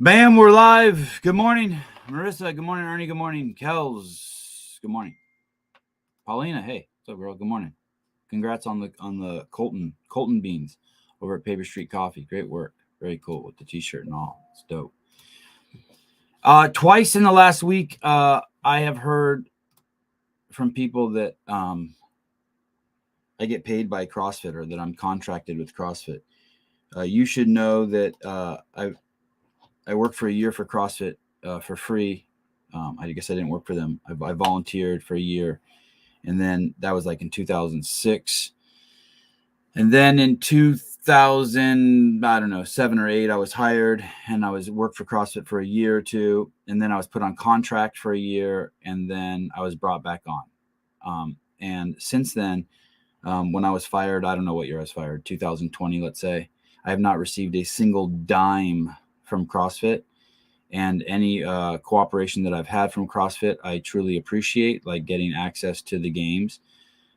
Bam, we're live. Good morning, Marissa. Good morning, Ernie. Good morning, Kels. Good morning, Paulina. Hey, what's up, girl? Good morning. Congrats on the Colton beans over at Paper Street Coffee. Great work. Very cool with the t-shirt and all. It's dope. Twice in the last week, I have heard from people that I get paid by CrossFit or that I'm contracted with CrossFit. You should know that I worked for a year for CrossFit for free. I guess I didn't work for them. I volunteered for a year, and then that was like in 2006. And then in 2000, I don't know, 7 or 8, I was hired and I was worked for CrossFit for a year or two, and then I was put on contract for a year, and then I was brought back on. And since then, when I was fired, I don't know what year I was fired, 2020, let's say, I have not received a single dime from CrossFit. And any cooperation that I've had from CrossFit, I truly appreciate, like getting access to the games.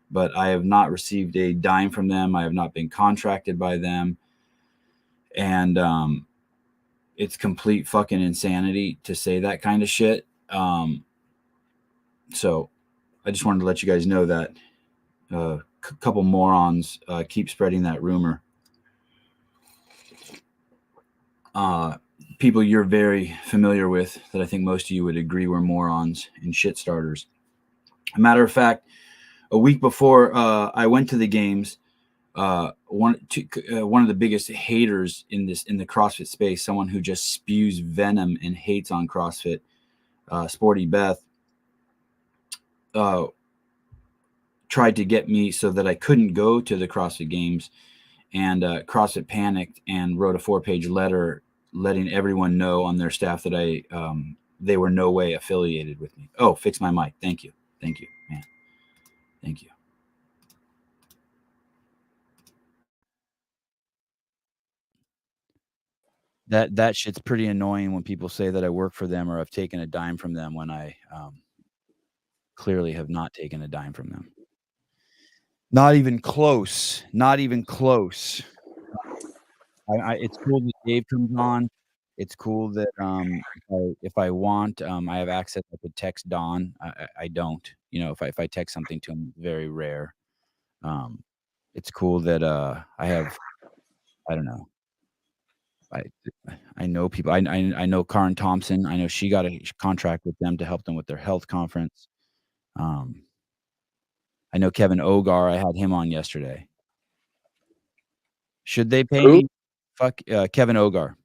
But I have not received a dime from them. I have not been contracted by them. And it's complete fucking insanity to say that kind of shit. So I just wanted to let you guys know that a couple morons keep spreading that rumor. People you're very familiar with that I think most of you would agree were morons and shit starters. A matter of fact, a week before I went to the games, one of the biggest haters in the CrossFit space, someone who just spews venom and hates on CrossFit, Sporty Beth, tried to get me so that I couldn't go to the CrossFit games, and CrossFit panicked and wrote a 4-page letter letting everyone know on their staff that they were no way affiliated with me. Oh, fix my mic. Thank you, man. Thank you. That shit's pretty annoying when people say that I work for them or I've taken a dime from them when I clearly have not taken a dime from them. Not even close. Not even close. It's cool that Dave comes on. It's cool that if I want, I have access. I could text Don. I don't. You know, if I text something to him, very rare. It's cool that I have. I don't know. I know people. I know Karen Thompson. I know she got a contract with them to help them with their health conference. I know Kevin Ogar. I had him on yesterday. Should they pay me? Fuck Kevin Ogar.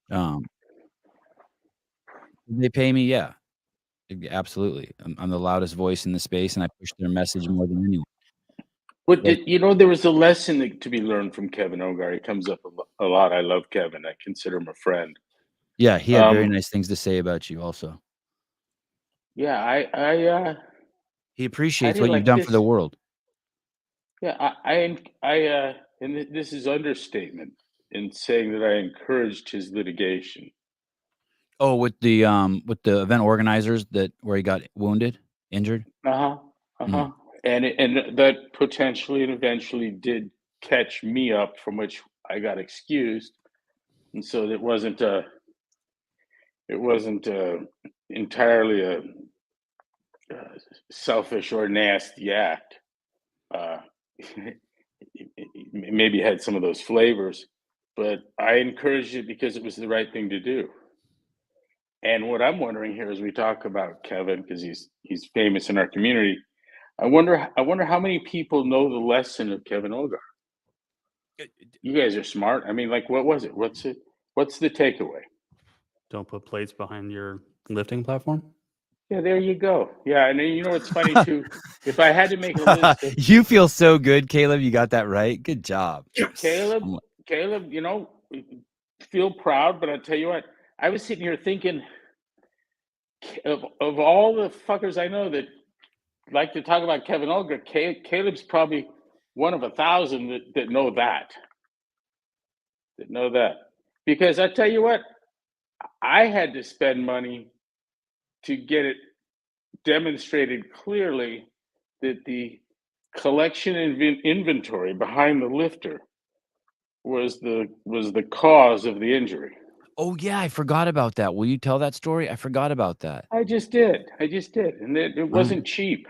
Should they pay me? Yeah, absolutely. I'm the loudest voice in the space, and I push their message more than anyone. But there was a lesson to be learned from Kevin Ogar. He comes up a lot. I love Kevin. I consider him a friend. Yeah, he had very nice things to say about you also. Yeah, he appreciates what you've done for the world. Yeah, and this is understatement in saying that I encouraged his litigation. Oh, with the event organizers where he got injured. And that potentially and eventually did catch me up, from which I got excused, and so it wasn't entirely a selfish or nasty act. Maybe had some of those flavors, but I encouraged it because it was the right thing to do. And what I'm wondering here, as we talk about Kevin, because he's famous in our community, I wonder how many people know the lesson of Kevin Ogar. You guys are smart. I mean, like, what was it? What's the takeaway? Don't put plates behind your lifting platform. Yeah, there you go. Yeah, and you know what's funny too? If I had to make a list, you feel so good, Caleb. You got that right. Good job, Caleb. You know, feel proud. But I tell you what, I was sitting here thinking of all the fuckers I know that like to talk about Kevin Ogar. Caleb's probably one of 1,000 that know that. That know that, because I tell you what, I had to spend money to get it demonstrated clearly that the collection and inventory behind the lifter was the cause of the injury. Oh yeah, I forgot about that. Will you tell that story? I forgot about that. I just did, and it wasn't cheap.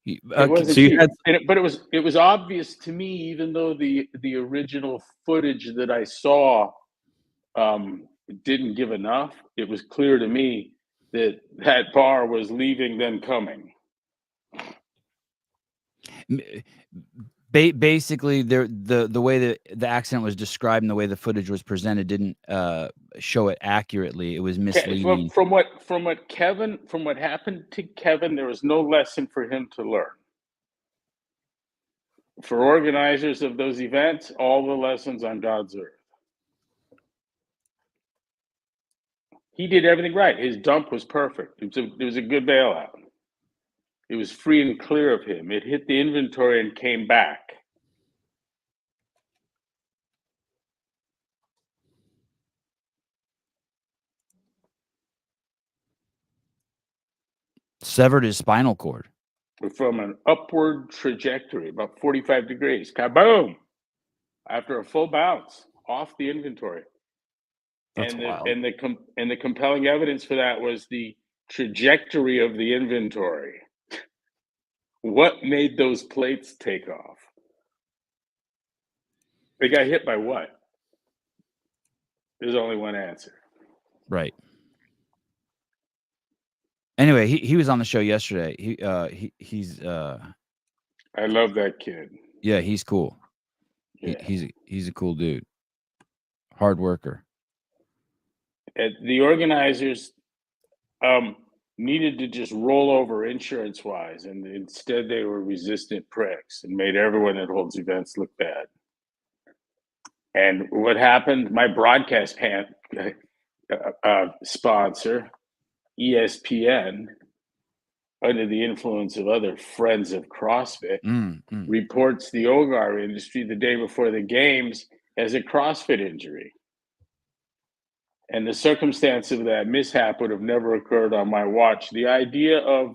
It wasn't so you cheap, had but it was obvious to me, even though the original footage that I saw didn't give enough. It was clear to me that bar was leaving, then coming. Basically, the way that the accident was described and the way the footage was presented didn't show it accurately. It was misleading. From what happened to Kevin, there was no lesson for him to learn. For organizers of those events, all the lessons on God's earth. He did everything right. His dump was perfect. It was a good bailout. It was free and clear of him. It hit the inventory and came back. Severed his spinal cord. From an upward trajectory, about 45 degrees. Kaboom! After a full bounce off the inventory. That's wild. And the compelling evidence for that was the trajectory of the inventory. What made those plates take off? They got hit by what? There's only one answer. Right. Anyway, he was on the show yesterday. He's I love that kid. yeah, he's cool. Yeah. He's a cool dude. Hard worker. The organizers needed to just roll over insurance-wise, and instead they were resistant pricks and made everyone that holds events look bad. And what happened? My broadcast sponsor, ESPN, under the influence of other friends of CrossFit, reports the OGAR industry the day before the games as a CrossFit injury. And the circumstance of that mishap would have never occurred on my watch. The idea of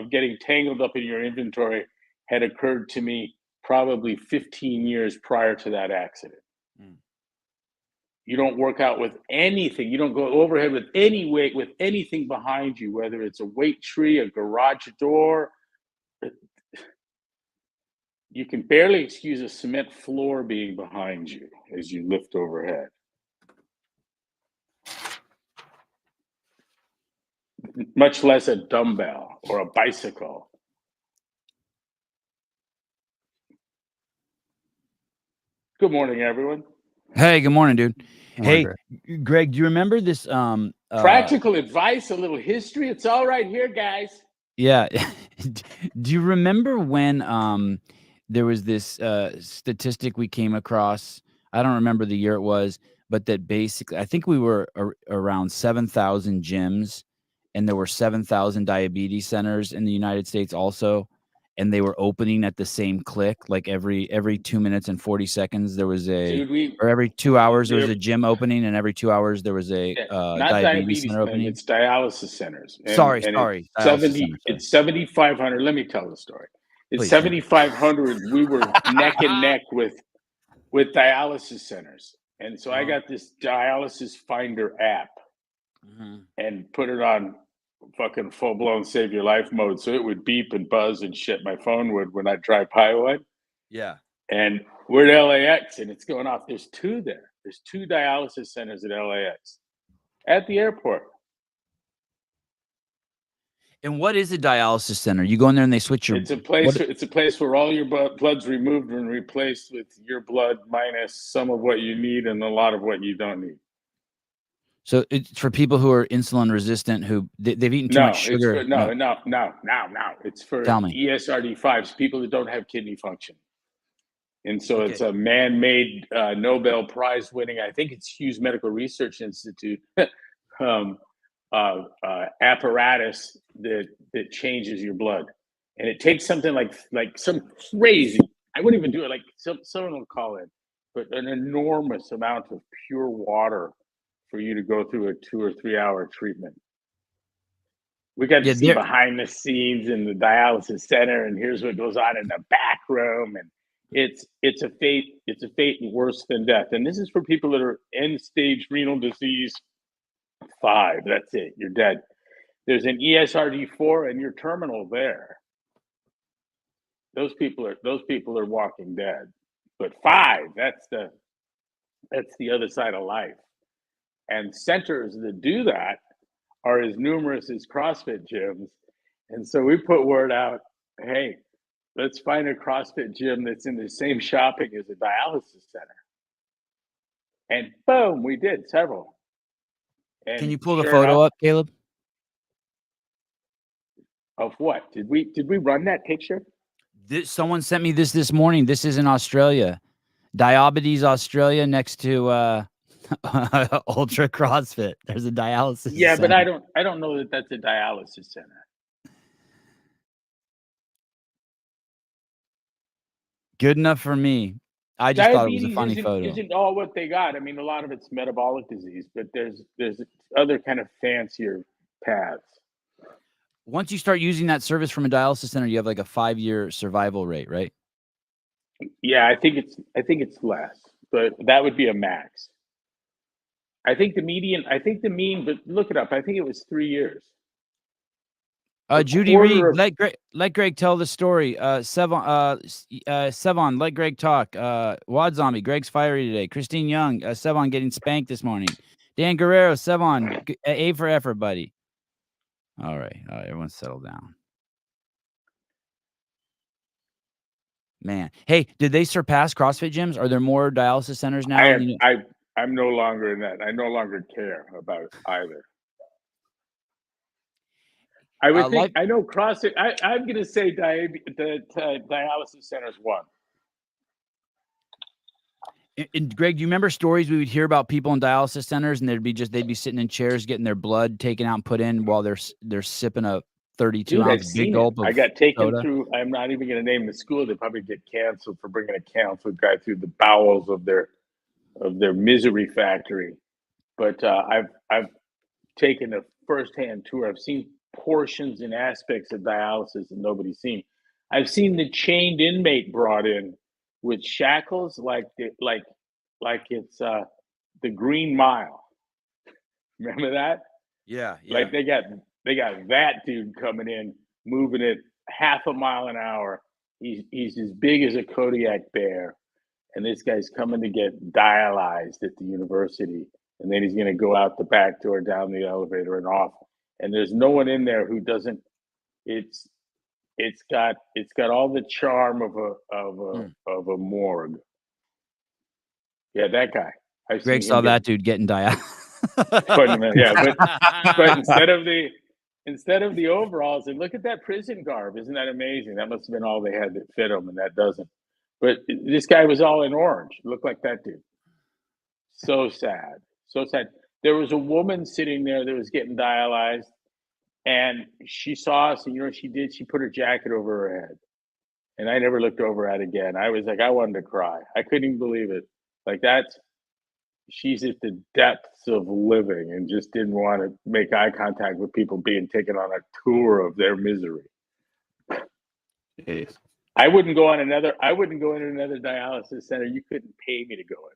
getting tangled up in your inventory had occurred to me probably 15 years prior to that accident. You don't work out with anything. You don't go overhead with any weight, with anything behind you, whether it's a weight tree, a garage door. You can barely excuse a cement floor being behind you as you lift overhead. Much less a dumbbell or a bicycle. Good morning, everyone. Hey, good morning, dude. Hey, Greg. Greg, do you remember this? Practical advice, a little history. It's all right here, guys. Yeah. Do you remember when there was this statistic we came across? I don't remember the year it was, but that basically, I think we were around 7,000 gyms, and there were 7,000 diabetes centers in the United States also, and they were opening at the same click, like every 2 minutes and 40 seconds there was or every 2 hours there was a gym opening, and every 2 hours there was a not diabetes center opening. It's dialysis centers. Sorry. It's 7,500. Let me tell the story. It's Please. 7,500. We were neck and neck with dialysis centers, and so I got this dialysis finder app and put it on fucking full-blown save your life mode, so it would beep and buzz and shit. My phone would when I drive Highwood. Yeah. And we're at LAX, and it's going off. There's two there. There's two dialysis centers at LAX at the airport. And what is a dialysis center? You go in there and they switch your. It's a place. It's a place where all your blood's removed and replaced with your blood minus some of what you need and a lot of what you don't need. So it's for people who are insulin resistant, who they've eaten too much sugar. No. It's for ESRD5s, people that don't have kidney function. And so it's a man-made Nobel Prize winning, I think it's Hughes Medical Research Institute, apparatus that changes your blood. And it takes something like some crazy, I wouldn't even do it, like someone will call it, but an enormous amount of pure water for you to go through a 2 or 3 hour treatment. We got to see behind the scenes in the dialysis center, and here's what goes on in the back room, and it's a fate. It's a fate worse than death. And this is for people that are end stage renal disease 5. That's it. You're dead. There's an ESRD4, and you're terminal there. Those people are walking dead. But 5, that's the other side of life. And centers that do that are as numerous as CrossFit gyms. And so we put word out, hey, let's find a CrossFit gym that's in the same shopping as a dialysis center. And boom, we did several. And Can you pull the sure photo enough, up, Caleb? of what? Did we run that picture? Someone sent me this morning. This is in Australia. Diabetes Australia next to Ultra CrossFit. There's a dialysis Yeah, center. but I don't know that that's a dialysis center. Good enough for me. I just thought it was a funny photo. Isn't all what they got. I mean, a lot of it's metabolic disease, but there's other kind of fancier paths. Once you start using that service from a dialysis center, you have like a 5-year survival rate, right? Yeah, I think it's less, but that would be a max. I think the mean, but look it up. I think it was 3 years. Judy Reed, let Greg tell the story. Sevan, let Greg talk. Wad Zombie, Greg's fiery today. Christine Young, Sevan getting spanked this morning. Dan Guerrero, Sevan, A for effort, buddy. All right, everyone settle down. Man, hey, did they surpass CrossFit gyms? Are there more dialysis centers now? I'm no longer in that. I no longer care about either. I would think. I know CrossFit. I'm going to say dialysis centers won. And Greg, do you remember stories we would hear about people in dialysis centers, and they'd be sitting in chairs getting their blood taken out and put in while they're sipping a 32-ounce big gulp of I got taken soda? through. I'm not even going to name the school. They probably get canceled for bringing a counselor guy through the bowels of their misery factory. But I've taken a firsthand tour. I've seen portions and aspects of dialysis that nobody's seen. I've seen the chained inmate brought in with shackles like it's the Green Mile. Remember that? Yeah. Like they got that dude coming in, moving it half a mile an hour. He's as big as a Kodiak bear, and this guy's coming to get dialyzed at the university, and then he's going to go out the back door, down the elevator, and off. And there's no one in there who doesn't. It's got all the charm of a morgue. Yeah, that guy. Greg saw that dude getting dialyzed. But instead of the overalls, and look at that prison garb. Isn't that amazing? That must have been all they had that fit him, and that doesn't. But this guy was all in orange. Looked like that dude. So sad. So sad. There was a woman sitting there that was getting dialyzed, and she saw us, and you know what she did? She put her jacket over her head. And I never looked over at it again. I was like, I wanted to cry. I couldn't even believe it. Like she's at the depths of living and just didn't want to make eye contact with people being taken on a tour of their misery. Jeez. I wouldn't go in another dialysis center. You couldn't pay me to go in.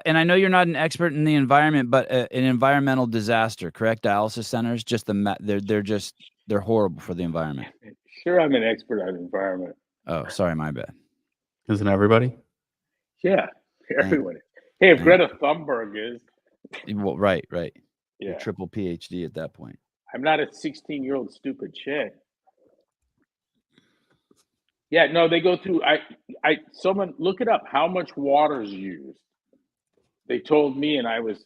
And I know you're not an expert in the environment, but an environmental disaster, correct? Dialysis centers, they're horrible for the environment. Sure, I'm an expert on environment. Oh, sorry, my bad. Isn't everybody? Yeah, everyone is. Hey, if Greta Thunberg is. Well, right. Yeah. You're triple PhD at that point. I'm not a 16-year-old stupid chick. Yeah, no, they go through. Someone look it up. How much water is used? They told me, and I was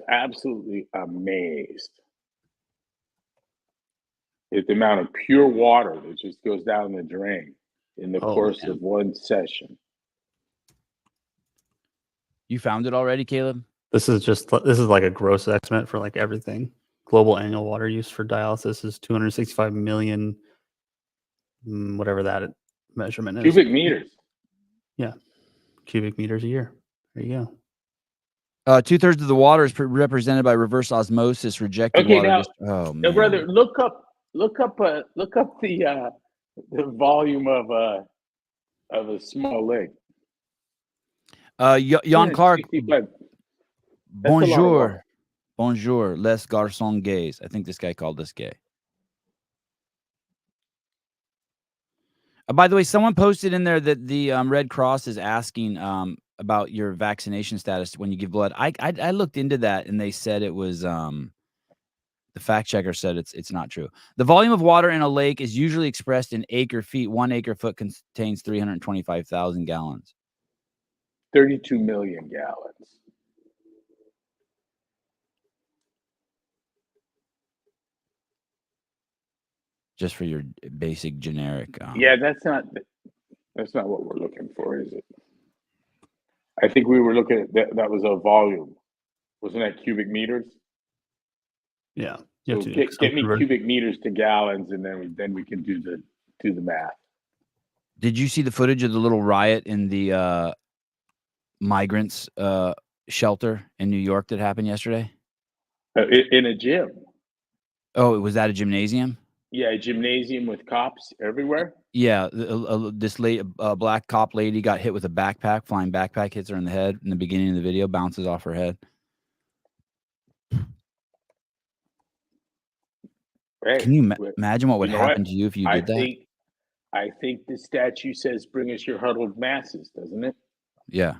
absolutely amazed at the amount of pure water that just goes down the drain in the course of one session. You found it already, Caleb? This is like a gross estimate for like everything. Global annual water use for dialysis is 265 million, whatever that measurement is. Cubic meters. Yeah, cubic meters a year. There you go. 2/3 of the water is represented by reverse osmosis. Rejected water. Now, now, brother, look up the volume of of a small lake. Jan Clark, 265. That's a lot of bonjour. water. Bonjour, les garçons gays. I think this guy called us gay. By the way, someone posted in there that the Red Cross is asking about your vaccination status when you give blood. I looked into that and they said it was the fact checker said it's not true. The volume of water in a lake is usually expressed in acre feet. 1 acre foot contains 325,000 gallons. 32 million gallons. Just for your basic generic. Yeah, that's not what we're looking for, is it? I think we were looking at that was a volume. Wasn't that cubic meters? Yeah. So get me cubic meters to gallons, and then we can do the math. Did you see the footage of the little riot in the migrants shelter in New York that happened yesterday? In a gym. Oh, was that a gymnasium? Yeah, a gymnasium with cops everywhere. Yeah, this black cop lady got hit with a backpack. Flying backpack hits her in the head in the beginning of the video, bounces off her head. Hey, Can you imagine what would happen to you if you I did that? I think the statute says, "Bring us your huddled masses," doesn't it? Yeah.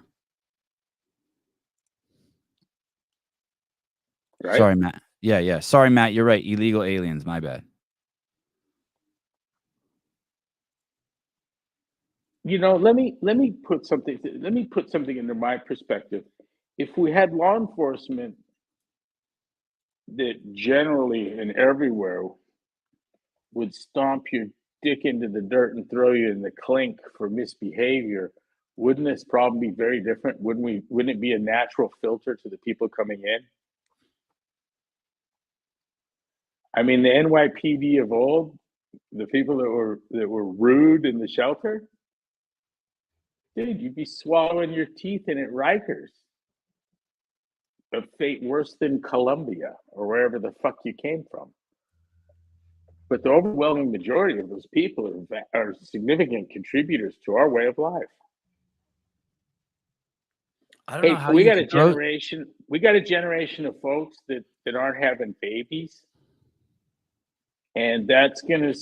Right? Sorry, Matt. Yeah. Sorry, Matt. You're right. Illegal aliens. My bad. Let me put something into my perspective. If we had law enforcement that generally and everywhere would stomp your dick into the dirt and throw you in the clink for misbehavior, wouldn't this problem be very different? Wouldn't it be a natural filter to the people coming in? I mean, the NYPD of old, the people that were rude in the shelter, dude, you'd be swallowing your teeth in at Rikers. A fate worse than Colombia or wherever the fuck you came from. But the overwhelming majority of those people are significant contributors to our way of life. I don't know how we got a generation. We got a generation of folks that aren't having babies, and that's going to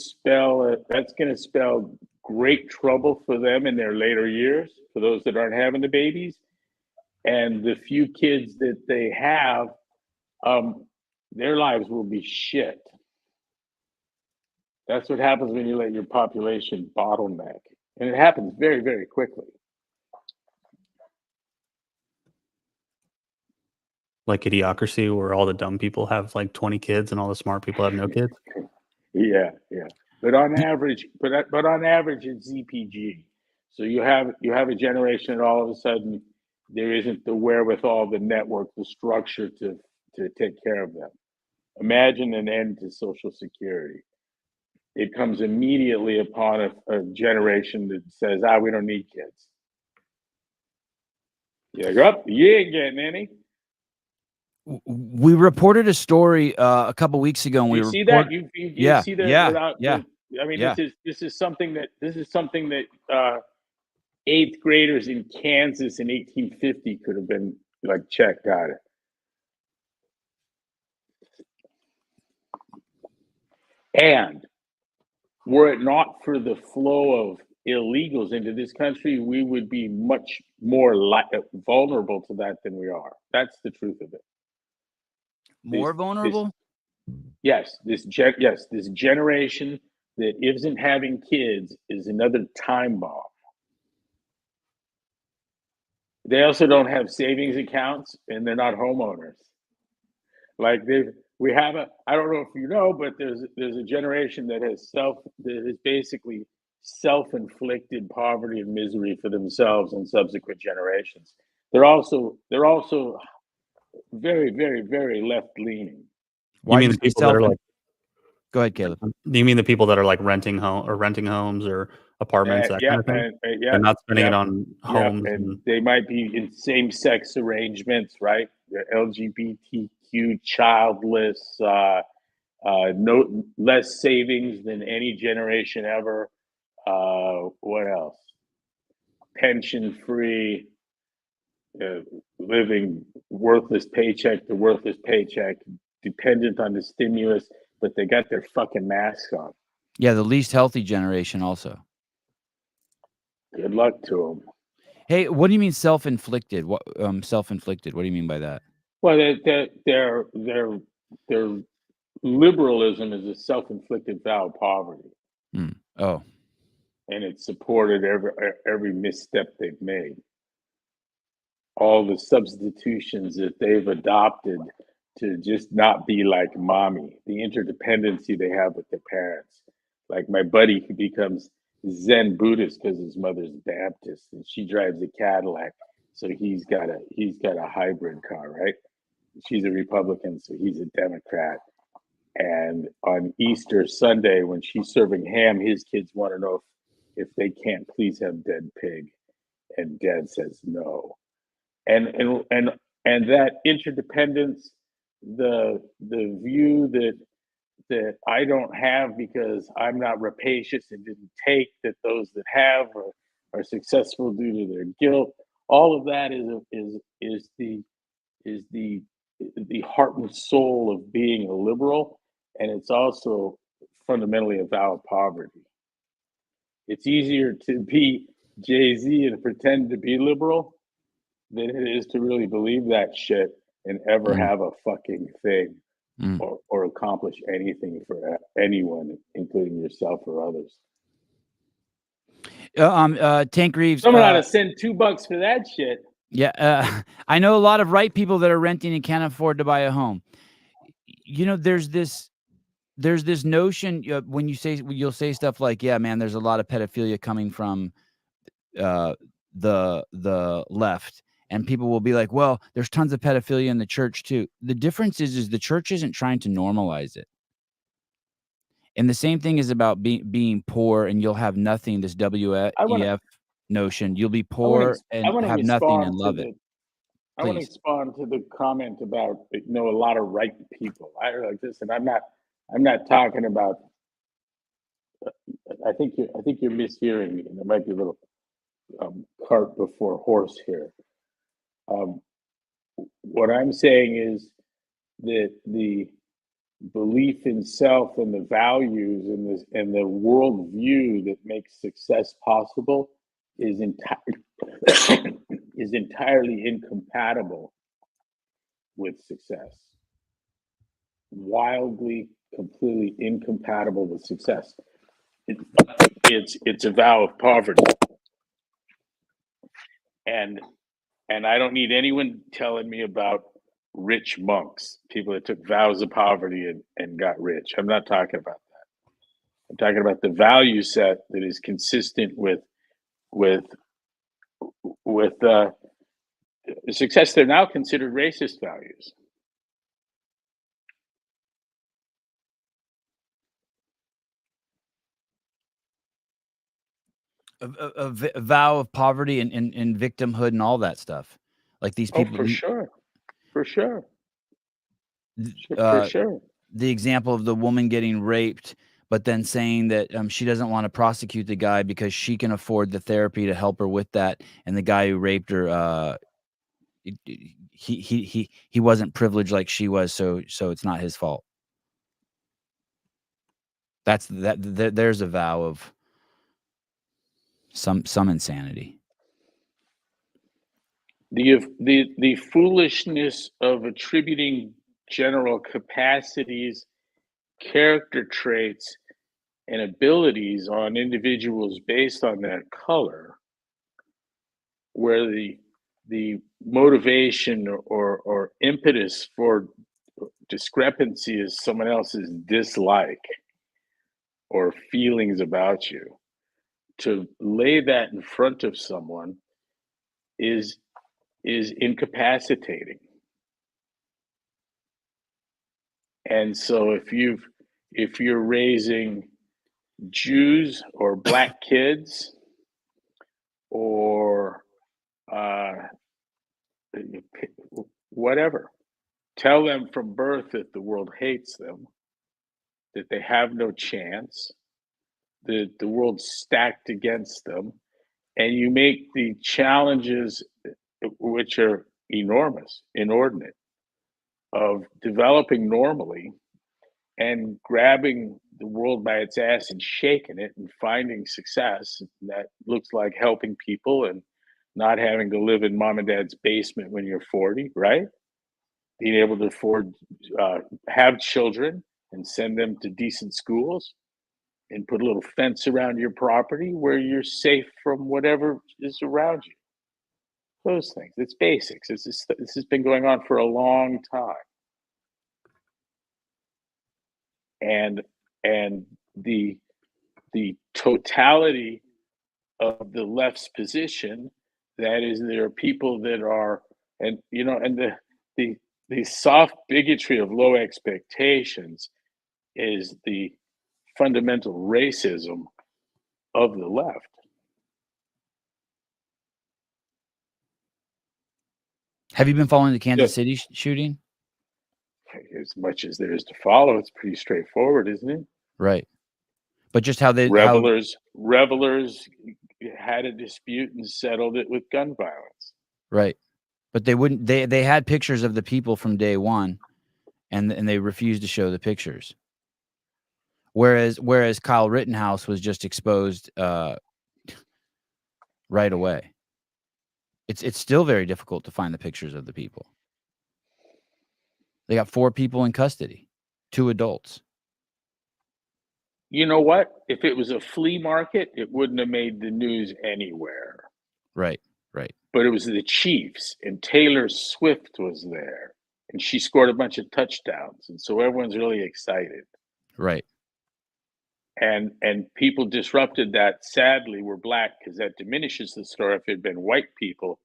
spell great trouble for them in their later years. For those that aren't having the babies, and the few kids that they have, their lives will be shit. That's what happens when you let your population bottleneck, and it happens very, very quickly. Like Idiocracy, where all the dumb people have like 20 kids and all the smart people have no kids. Yeah. But on average, it's ZPG. So you have a generation that all of a sudden there isn't the wherewithal, the network, the structure to take care of them. Imagine an end to Social Security. It comes immediately upon a generation that says, we don't need kids. You're like, you ain't getting any. We reported a story a couple weeks ago, and you see that? You see that? Yeah. I mean, this is something that 8th graders in Kansas in 1850 could have been like, check, got it. And were it not for the flow of illegals into this country, we would be much more vulnerable to that than we are. That's the truth of it. More vulnerable? Yes, this generation that isn't having kids is another time bomb. They also don't have savings accounts, and they're not homeowners. Like I don't know if you know, but there's a generation that has basically self-inflicted poverty and misery for themselves and subsequent generations. They're also very, very, very left-leaning. You mean the people that are like? Go ahead, Caleb. Do you mean the people that are like renting homes or apartments? That kind of thing. They're not spending it on homes, and they might be in same-sex arrangements, right? They're LGBTQ, childless, no less savings than any generation ever. What else? pension-free, living worthless paycheck to worthless paycheck, dependent on the stimulus, but they got their fucking masks on. Yeah, the least healthy generation also. Good luck to them. Hey, what do you mean self-inflicted? What self-inflicted? What do you mean by that? Well, their liberalism is a self-inflicted vow of poverty, Oh, and it's supported every misstep they've made. All the substitutions that they've adopted to just not be like mommy, the interdependency they have with their parents. Like my buddy who becomes Zen Buddhist because his mother's Baptist and she drives a Cadillac, so he's got a hybrid car, right? She's a Republican, so he's a Democrat. And on Easter Sunday, when she's serving ham, his kids want to know if they can't please have dead pig, and Dad says no. And that interdependence, the view that I don't have because I'm not rapacious and didn't take, that those that have are successful due to their guilt. All of that is the heart and soul of being a liberal, and it's also fundamentally a vow of poverty. It's easier to be Jay-Z and pretend to be liberal than it is to really believe that shit and ever have a fucking thing or accomplish anything for anyone, including yourself or others. Tank Reeves. Someone ought to send $2 for that shit. Yeah, I know a lot of right people that are renting and can't afford to buy a home. You know, there's this notion when you'll say stuff like, "Yeah, man, there's a lot of pedophilia coming from the left," and people will be like, "Well, there's tons of pedophilia in the church too." The difference is the church isn't trying to normalize it. And the same thing is about being poor and you'll have nothing. This WEF notion, you'll be poor and have nothing and love it. I want to respond to the comment about a lot of right people. I like this, and I'm not talking about. I think you're mishearing me, and there might be a little cart before horse here. What I'm saying is that the belief in self and the values and the worldview that makes success possible is entirely incompatible with success. Wildly, completely incompatible with success. It's a vow of poverty, and I don't need anyone telling me about rich monks, people that took vows of poverty and got rich. I'm not talking about that. I'm talking about the value set that is consistent with success. They're now considered racist values. A vow of poverty and victimhood and all that stuff. Like these people. For sure. The example of the woman getting raped, but then saying that she doesn't want to prosecute the guy because she can afford the therapy to help her with that, and the guy who raped her, he wasn't privileged like she was, so it's not his fault. There's a vow of some insanity. The foolishness of attributing general capacities, character traits, and abilities on individuals based on their color, where the motivation or impetus for discrepancy is someone else's dislike or feelings about you. To lay that in front of someone is incapacitating. And so if you're raising Jews or black kids or whatever, tell them from birth that the world hates them, that they have no chance, that the world's stacked against them, and you make the challenges, which are enormous, inordinate, of developing normally and grabbing the world by its ass and shaking it and finding success that looks like helping people and not having to live in mom and dad's basement when you're 40, right? Being able to afford, have children and send them to decent schools and put a little fence around your property where you're safe from whatever is around you. Those things. It's basics. This has been going on for a long time. And the totality of the left's position, that is, there are people that are, and the soft bigotry of low expectations is the fundamental racism of the left. Have you been following the Kansas City shooting? As much as there is to follow, it's pretty straightforward, isn't it? Right. But just how they revelers had a dispute and settled it with gun violence. Right. But they wouldn't. They had pictures of the people from day one, and they refused to show the pictures. Whereas Kyle Rittenhouse was just exposed right away. It's still very difficult to find the pictures of the people. They got 4 people in custody, 2 adults. You know what? If it was a flea market, it wouldn't have made the news anywhere. Right, right. But it was the Chiefs, and Taylor Swift was there, and she scored a bunch of touchdowns, and so everyone's really excited. Right. And people disrupted that, sadly, were black, because that diminishes the story. If it had been white people,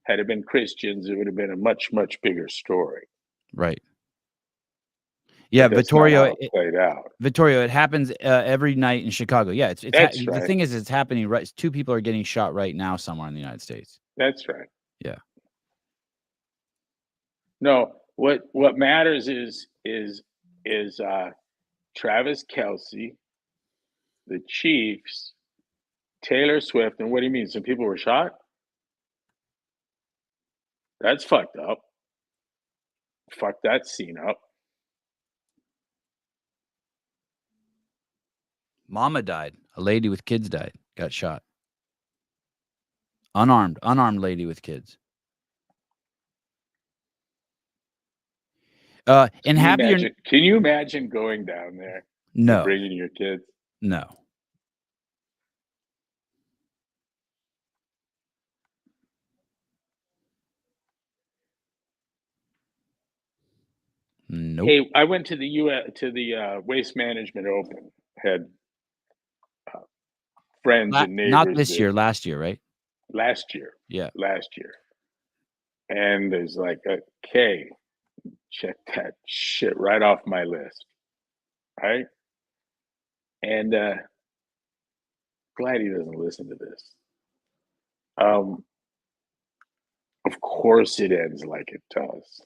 had it been Christians, it would have been a much, much bigger story. Right. Yeah, Vittorio, played out. Vittorio, it happens every night in Chicago. Yeah, That's right. The thing is, it's happening right. 2 people are getting shot right now somewhere in the United States. That's right. Yeah. No, what matters is Travis Kelce, the Chiefs, Taylor Swift, and what do you mean? Some people were shot? That's fucked up. Fuck that scene up. Mama died. A lady with kids died. Got shot. Unarmed lady with kids. And happier. Can you imagine going down there? No. And bringing your kids? No. Nope. Hey, I went to the Waste Management Open. Had friends and neighbors. Not this year, last year, right? Last year. Yeah. Last year. And there's like, okay, check that shit right off my list. Right? And glad he doesn't listen to this. Of course it ends like it does.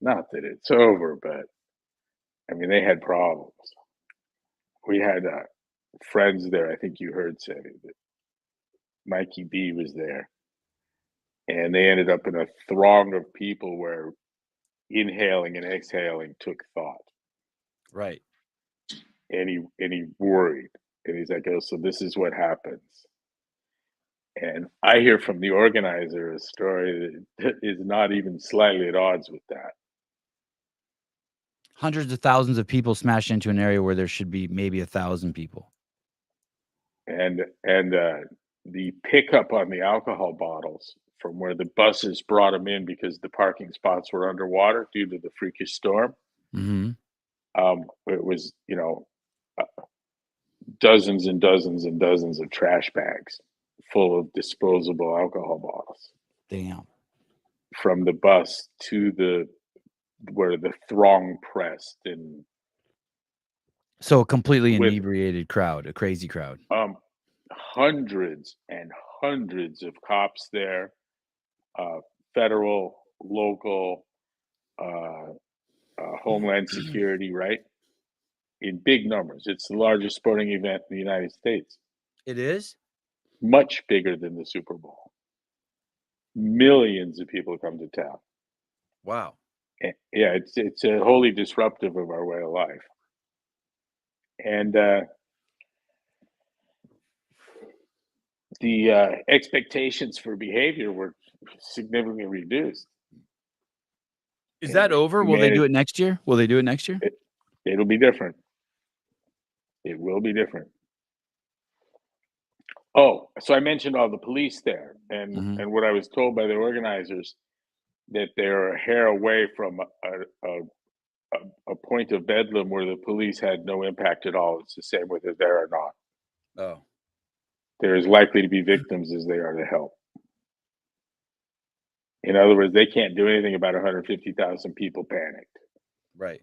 Not that it's over, but I mean, they had problems. We had friends there. I think you heard say that Mikey B was there, and they ended up in a throng of people where inhaling and exhaling took thought. Right. And he worried, and he's like, "Oh, so this is what happens." And I hear from the organizer a story that is not even slightly at odds with that. Hundreds of thousands of people smashed into an area where there should be maybe 1,000 people. And the pickup on the alcohol bottles from where the buses brought them in because the parking spots were underwater due to the freakish storm. Mm-hmm. It was, dozens and dozens and dozens of trash bags full of disposable alcohol bottles. Damn. From the bus to where the throng pressed, and so a completely inebriated crowd, a crazy crowd. Hundreds and hundreds of cops there, federal, local, Homeland Security, right? In big numbers. It's the largest sporting event in the United States. It is? much bigger than the Super Bowl. Millions of people come to town. Wow. Yeah, it's a wholly disruptive of our way of life. And the expectations for behavior were significantly reduced. Is that over? Will they do it next year? Will they do it next year? It'll be different. It will be different. Oh, so I mentioned all the police there, and what I was told by the organizers, that they're a hair away from a point of bedlam where the police had no impact at all. It's the same whether there or not. Oh. They're as likely to be victims as they are to help. In other words, they can't do anything about 150,000 people panicked. Right.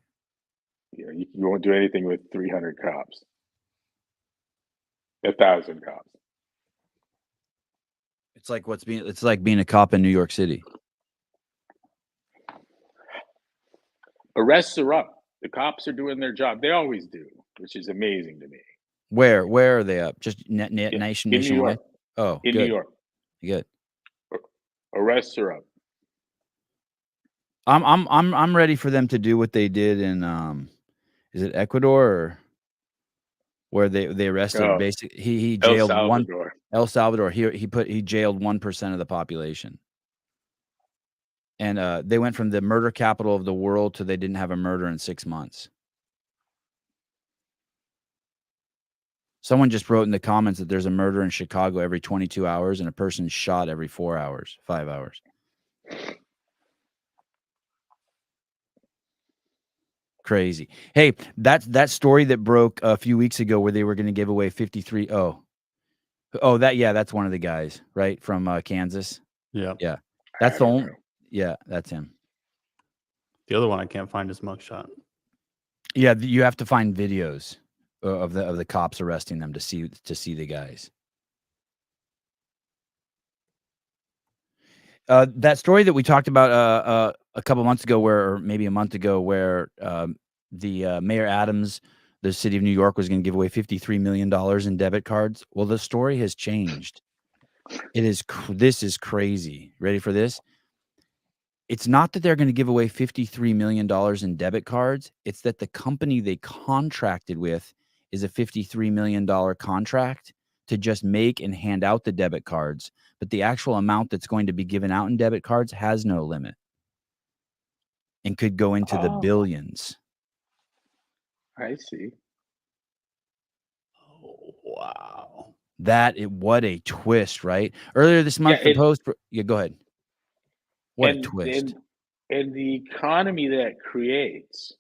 You know, you won't do anything with 300 cops, 1,000 cops. It's like being a cop in New York City. Arrests are up. The cops are doing their job. They always do, which is amazing to me. Where are they up? Just nationwide? In New York. Oh, in good. New York. Good. Arrests are up. I'm ready for them to do what they did in is it Ecuador or where they arrested basically he jailed El Salvador. He jailed 1% of the population. And they went from the murder capital of the world to they didn't have a murder in 6 months. Someone just wrote in the comments that there's a murder in Chicago every 22 hours and a person's shot every 4 hours, 5 hours. Crazy. Hey, that story that broke a few weeks ago where they were going to give away 53. That's one of the guys, right? From Kansas. Yeah. Yeah. That's the only. Yeah, that's him. The other one I can't find his mugshot. Yeah, you have to find videos of the cops arresting them to see the guys. That story that we talked about a couple months ago, or maybe a month ago, where the Mayor Adams, the city of New York, was going to give away $53 million in debit cards. Well, the story has changed. This is crazy. Ready for this? It's not that they're going to give away $53 million in debit cards. It's that the company they contracted with is a $53 million contract to just make and hand out the debit cards. But the actual amount that's going to be given out in debit cards has no limit and could go into the billions. I see. Oh, wow. What a twist, right? Earlier this month, the Post. Yeah, go ahead. What a twist. And the economy that creates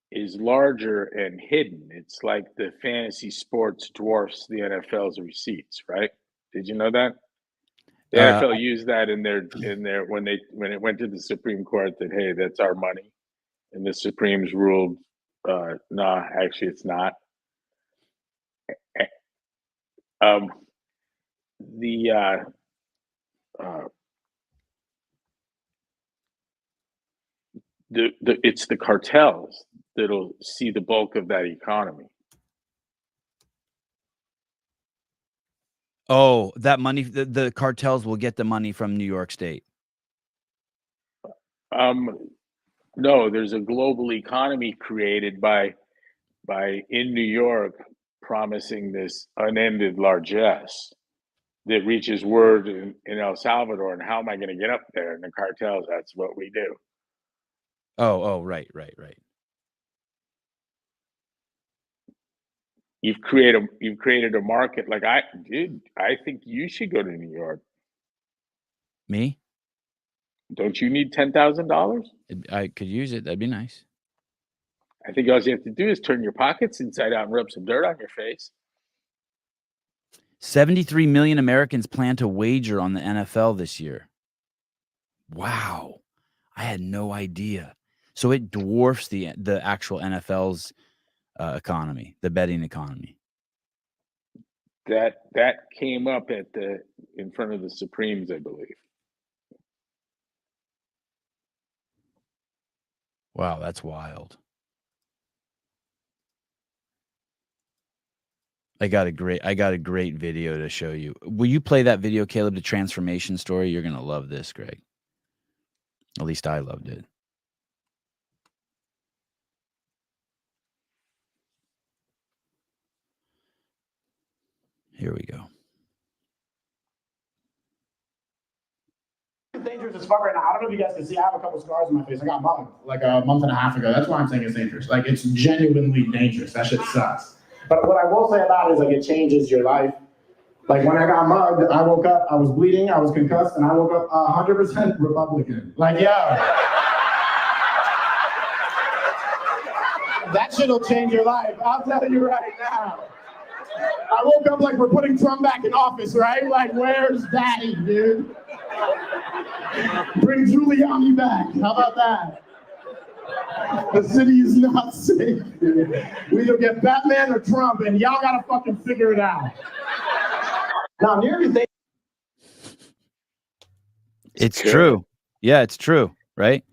is larger and hidden. It's like the fantasy sports dwarfs the NFL's receipts, right? Did you know that? The NFL used that in their when it went to the Supreme Court that, hey, that's our money. And the Supremes ruled, nah, actually it's not. It's the cartels that'll see the bulk of that economy. Oh, that money, the cartels will get the money from New York State. No, there's a global economy created by in New York promising this unended largesse that reaches word in El Salvador. And how am I going to get up there? And the cartels, that's what we do. Oh, right. You've created a market. Like I think you should go to New York. Me? Don't you need $10,000? I could use it. That'd be nice. I think all you have to do is turn your pockets inside out and rub some dirt on your face. 73 million Americans plan to wager on the NFL this year. Wow. I had no idea. So it dwarfs the actual NFL's economy, the betting economy. That came up in front of the Supremes, I believe. Wow, that's wild. I got a great video to show you. Will you play that video, Caleb, the transformation story? You're gonna love this, Greg. At least I loved it. Here we go. It's dangerous as fuck right now. I don't know if you guys can see. I have a couple scars on my face. I got mugged like a month and a half ago. That's why I'm saying it's dangerous. Like, it's genuinely dangerous. That shit sucks. But what I will say about it is, like, it changes your life. Like, when I got mugged, I woke up, I was bleeding, I was concussed, and I woke up 100% Republican. Like, yeah. That shit'll change your life. I'll tell you right now. I woke up like we're putting Trump back in office, right? Like, where's Daddy, dude? Bring Giuliani back. How about that? The city is not safe, dude. We either get Batman or Trump, and y'all gotta fucking figure it out. Now, nearly they. It's true. Yeah, it's true, right?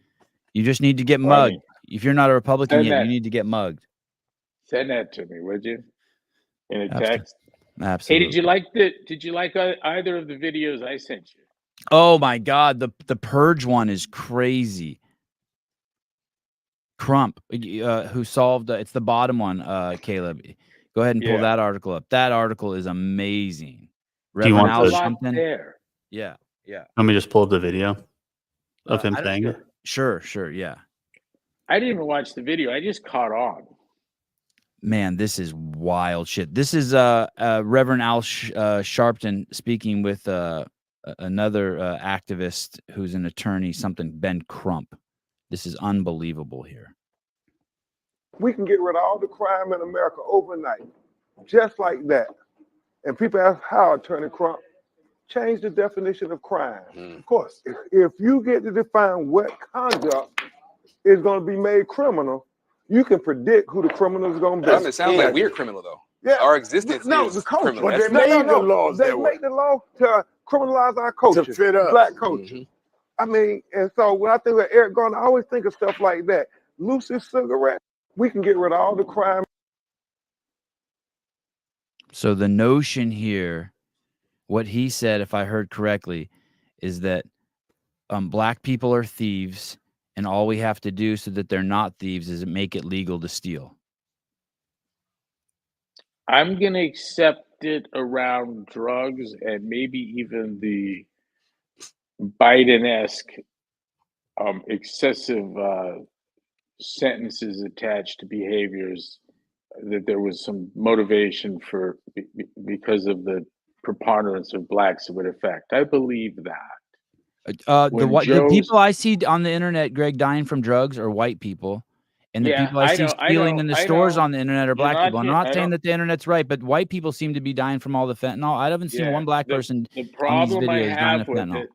You just need to get mugged. If you're not a Republican yet, you need to get mugged. Send that to me, would you? In a text. Absolutely. Hey, did you like either of the videos I sent you? Oh my God, the purge one is crazy. Crump, who solved it's the bottom one, Caleb. Go ahead and pull that article up. That article is amazing. Do you want There's a lot there. Yeah. Let me just pull up the video of him saying it. Sure, yeah. I didn't even watch the video. I just caught on. Man, this is wild shit. This is Reverend Al Sharpton speaking with another activist who's an attorney, Ben Crump. This is unbelievable here. We can get rid of all the crime in America overnight, just like that. And people ask how, Attorney Crump, change the definition of crime. Of course, if you get to define what conduct is going to be made criminal, you can predict who the criminal is going to be. It sounds like we're criminal, though. Yeah. Our existence is criminal. But they made the laws. They make the law to criminalize our culture, to fit us. Black culture. I mean, and so when I think of Eric Garner, I always think of stuff like that. Lucy's cigarette, we can get rid of all the crime. So the notion here, what he said, if I heard correctly, is that black people are thieves, and all we have to do so that they're not thieves is make it legal to steal. I'm going to accept it around drugs and maybe even the Biden-esque excessive sentences attached to behaviors, that there was some motivation for because of the preponderance of blacks it would affect. I believe that. The people I see on the internet, Greg, dying from drugs are white people. And the people I see stealing in the stores on the internet are black people. I'm not saying that the internet's right, but white people seem to be dying from all the fentanyl. I haven't seen one black person on these videos dying of fentanyl.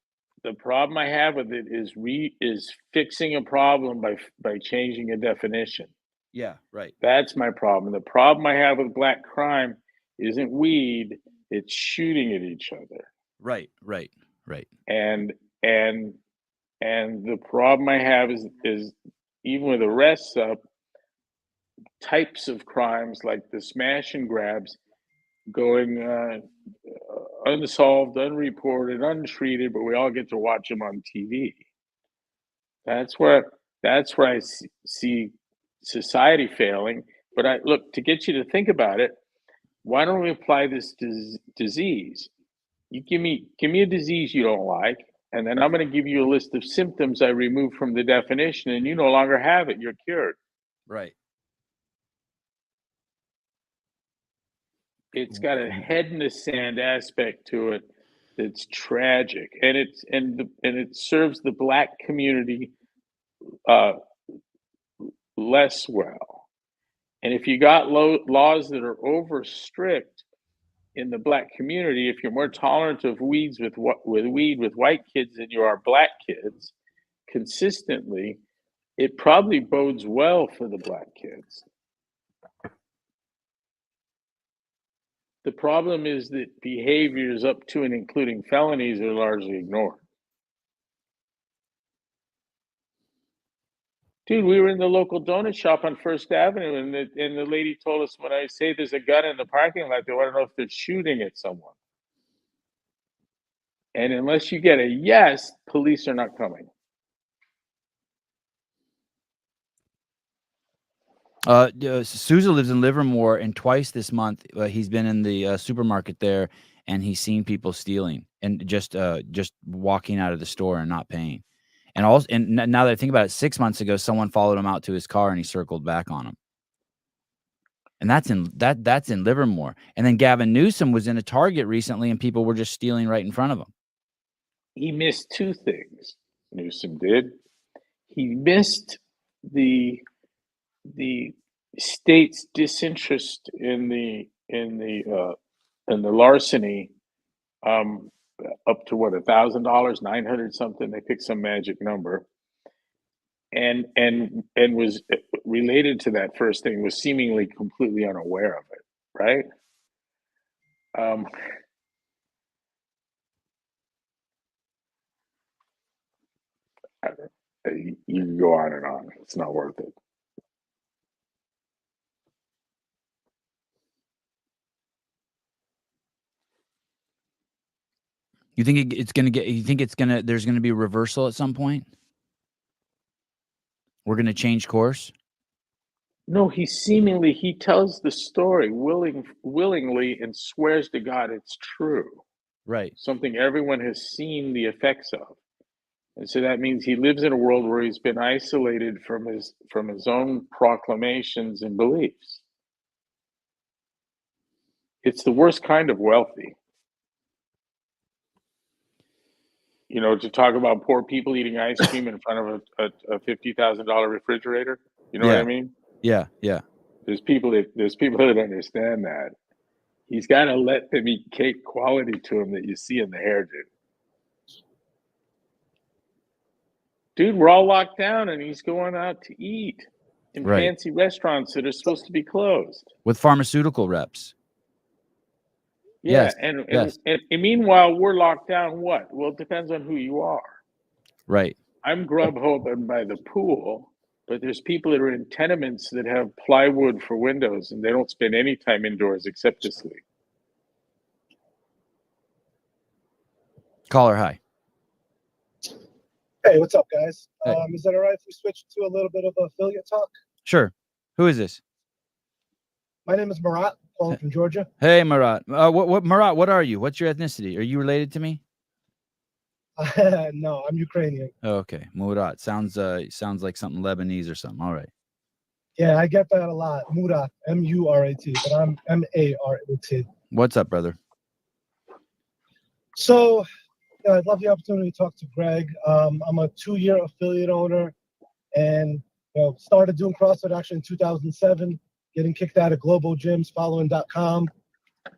The problem I have with it is fixing a problem by changing a definition. Yeah, right. That's my problem. The problem I have with black crime isn't weed, it's shooting at each other. Right. And the problem I have is even with arrests up, types of crimes like the smash and grabs going unsolved, unreported, untreated, but we all get to watch them on TV. That's where I see society failing. But look, to get you to think about it, why don't we apply this disease? You give me a disease you don't like, and then I'm going to give you a list of symptoms I remove from the definition, and you no longer have it. You're cured. Right. It's got a head in the sand aspect to it that's tragic, and it serves the black community less well. And if you got laws that are over strict in the black community, if you're more tolerant of weed with white kids than you are black kids, consistently, it probably bodes well for the black kids. The problem is that behaviors up to and including felonies are largely ignored. Dude, we were in the local donut shop on First Avenue, and the lady told us, when I say there's a gun in the parking lot, they want to know if they're shooting at someone. And unless you get a yes, police are not coming. Sousa lives in Livermore, and twice this month he's been in the supermarket there, and he's seen people stealing and just walking out of the store and not paying. And also, and now that I think about it, 6 months ago, someone followed him out to his car and he circled back on him. And that's in Livermore. And then Gavin Newsom was in a Target recently, and people were just stealing right in front of him. He missed two things. Newsom did. He missed the state's disinterest in the larceny, up to what, $1,000, 900 something. They picked some magic number, and was related to that first thing, was seemingly completely unaware of it, right? You can go on and on. It's not worth it. You think it's going to get? You think it's going to? There's going to be a reversal at some point. We're going to change course. No, he tells the story willingly and swears to God it's true. Right. Something everyone has seen the effects of. And so that means he lives in a world where he's been isolated from his own proclamations and beliefs. It's the worst kind of wealthy. You know, to talk about poor people eating ice cream in front of a $50,000 refrigerator. You know what I mean? Yeah, yeah. There's people that understand that. He's got to let them eat cake quality to him that you see in the hair, dude. Dude, we're all locked down, and he's going out to eat in fancy restaurants that are supposed to be closed. With pharmaceutical reps. Yeah, yes. And meanwhile, we're locked down. What? Well, it depends on who you are. Right. I'm Grubhub by the pool, but there's people that are in tenements that have plywood for windows, and they don't spend any time indoors except to sleep. Caller, hi. Hey, what's up, guys? Hey. Is that all right if we switch to a little bit of affiliate talk? Sure. Who is this? My name is Marat, calling from Georgia. Hey, Marat. Marat, what are you? What's your ethnicity? Are you related to me? No, I'm Ukrainian. Oh, okay. Murat. Sounds like something Lebanese or something. All right. Yeah, I get that a lot. Murat, M-U-R-A-T, but I'm M-A-R-A-T. What's up, brother? So, I'd love the opportunity to talk to Greg. I'm a 2-year affiliate owner, and started doing CrossFit actually in 2007, getting kicked out of global gyms, following.com.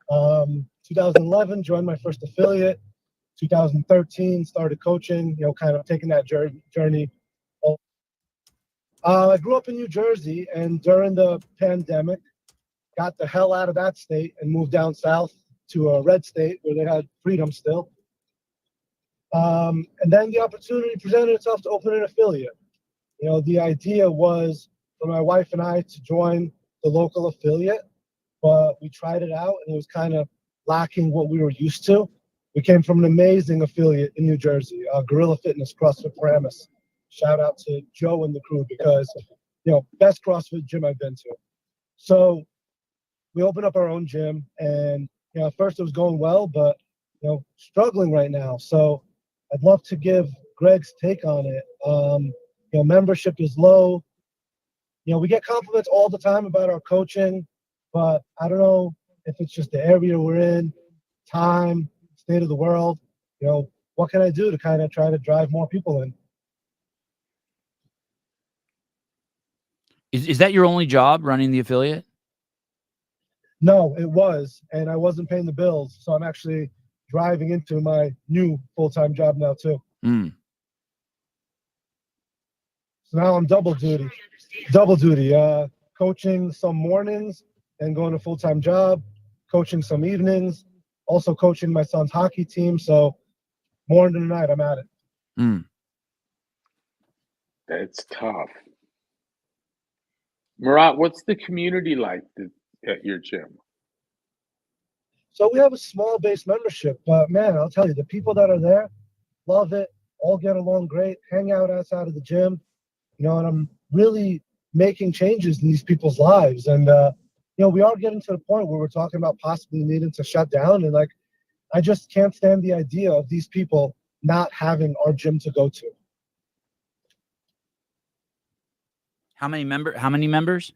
2011, joined my first affiliate. 2013, started coaching, kind of taking that journey. I grew up in New Jersey, and during the pandemic, got the hell out of that state and moved down south to a red state where they had freedom still. And then the opportunity presented itself to open an affiliate. The idea was for my wife and I to join the local affiliate, but we tried it out and it was kind of lacking what we were used to. We came from an amazing affiliate in New Jersey, Gorilla Fitness, CrossFit Programs. Shout out to Joe and the crew because, best CrossFit gym I've been to. So we opened up our own gym, and, at first it was going well, but, struggling right now. So I'd love to give Greg's take on it. Membership is low. We get compliments all the time about our coaching, but I don't know if it's just the area we're in, time, state of the world. What can I do to kind of try to drive more people in? Is that your only job, running the affiliate? No, it was, and I wasn't paying the bills, so I'm actually driving into my new full-time job now too. So now I'm double duty, coaching some mornings and going to full-time job, coaching some evenings, also coaching my son's hockey team. So morning and night, I'm at it. That's tough. Murat, what's the community like at your gym? So we have a small base membership, but man, I'll tell you, the people that are there love it, all get along great, hang out outside of the gym, and I'm really making changes in these people's lives. And, we are getting to the point where we're talking about possibly needing to shut down. And I just can't stand the idea of these people not having our gym to go to. How many members?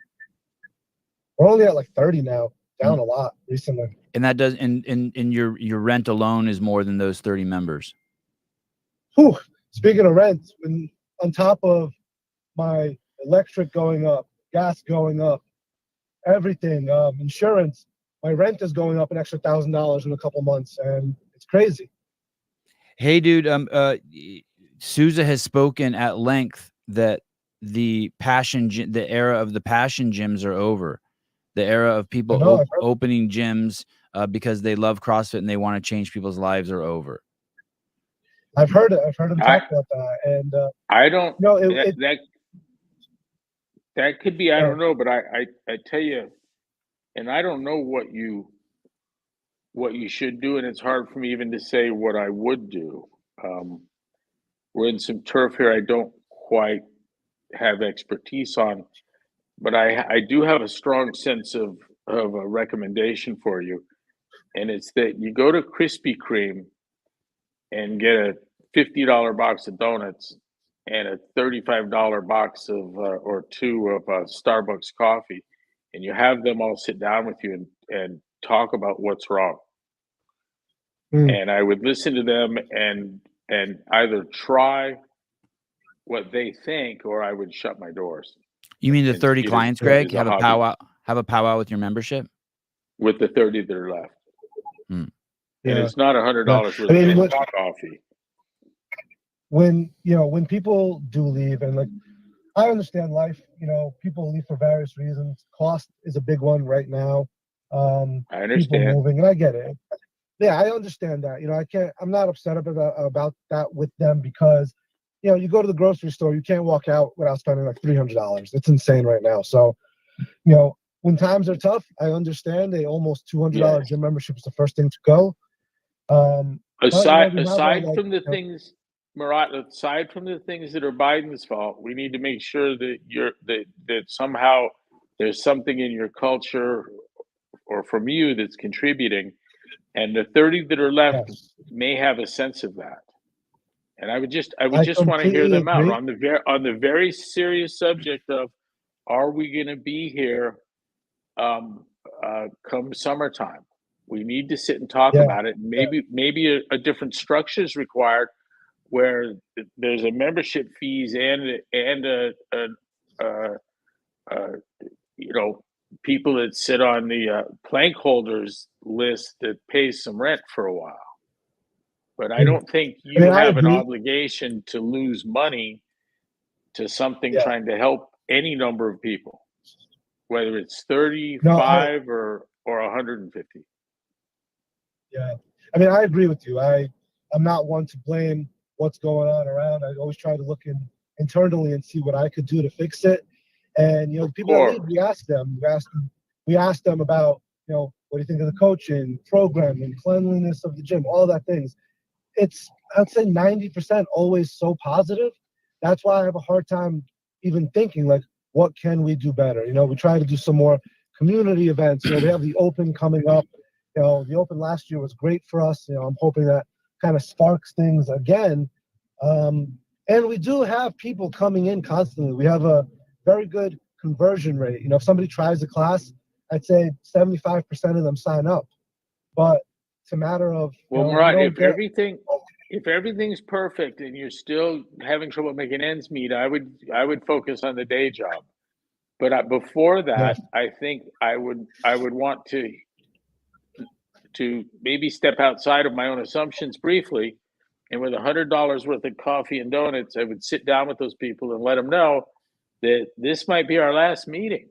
We're only at like 30 now, down a lot recently. And that does, and your rent alone is more than those 30 members. Whew. Speaking of rent, when on top of my electric going up, gas going up, everything, insurance, my rent is going up an extra $1,000 in a couple months, and it's crazy. Hey, dude, Souza has spoken at length that the era of the passion gyms are over. The era of people opening gyms because they love CrossFit and they want to change people's lives are over. I've heard it. I've heard him talk about that, and I don't know. That could be. I don't know, but I tell you, and I don't know what you should do, and it's hard for me even to say what I would do. We're in some turf here I don't quite have expertise on, but I do have a strong sense of a recommendation for you, and it's that you go to Krispy Kreme and get a $50 box of donuts and a $35 box of or two of Starbucks coffee, and you have them all sit down with you and talk about what's wrong. And I would listen to them and either try what they think, or I would shut my doors. You mean the 30 clients, Greg? Have a powwow with your membership? With the 30 that are left. And it's not $100 worth of coffee. When people do leave, and I understand life, people leave for various reasons. Cost is a big one right now. I understand. People moving, and I get it. Yeah, I understand that. I'm not upset about that with them, because you go to the grocery store, you can't walk out without spending like $300. It's insane right now. So, when times are tough, I understand. Almost $200 gym membership is the first thing to go. Aside from the things, Murat, aside from the things that are Biden's fault, we need to make sure that that somehow there's something in your culture or from you that's contributing, and the 30 that are left may have a sense of that. And I would just want to hear them out on the very serious subject of, are we going to be here come summertime? We need to sit and talk about it. Maybe a different structure is required, where there's a membership fees and people that sit on the plank holders list that pays some rent for a while. But I don't think you have an obligation to lose money to something trying to help any number of people, whether it's 35 or 150. Yeah, I agree with you. I'm not one to blame what's going on around. I always try to look internally and see what I could do to fix it. And people that leave, we ask them about what do you think of the coaching program and cleanliness of the gym, all that things. I'd say 90% always so positive. That's why I have a hard time even thinking what can we do better? We try to do some more community events. We have the Open coming up. The Open last year was great for us. I'm hoping that kind of sparks things again. And we do have people coming in constantly. We have a very good conversion rate. If somebody tries a class, I'd say 75% of them sign up. But it's a matter of Murat, if everything's perfect and you're still having trouble making ends meet, I would focus on the day job. But before that, I think I would want to maybe step outside of my own assumptions briefly, and with $100 worth of coffee and donuts, I would sit down with those people and let them know that this might be our last meeting.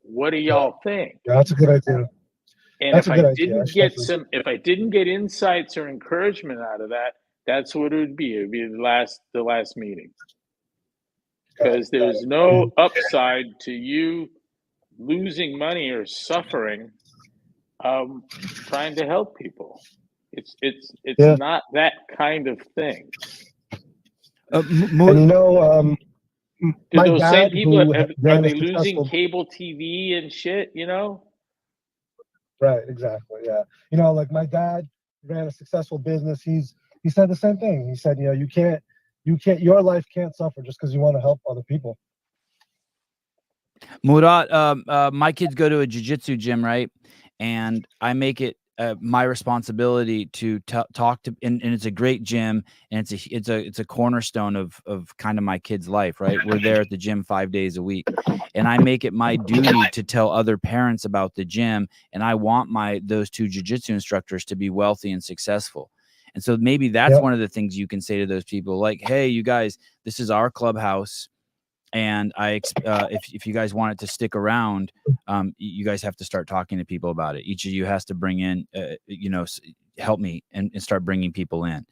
What do y'all think? Yeah, that's a good idea. And if I didn't get insights or encouragement out of that, that's what it would be. It would be the last meeting. because there's no upside to you losing money or suffering trying to help people. It's not that kind of thing. And you know, Do my those dad, same people who are ran a they losing successful, cable TV and shit? You know? right? Exactly. Yeah. You know, like my dad ran a successful business. He said the same thing. He said, you know, you can't, your life can't suffer just because you want to help other people. Murat, my kids go to a jiu-jitsu gym, right? And I make it my responsibility to talk to, and it's a great gym, and it's a cornerstone of kind of my kids' life, right? We're there at the gym 5 days a week, and I make it my duty to tell other parents about the gym, and I want those two jiu-jitsu instructors to be wealthy and successful. And so maybe that's one of the things you can say to those people, like, hey, you guys, this is our clubhouse. And if you guys want it to stick around, you guys have to start talking to people about it. Each of you has to bring in, help me and start bringing people in,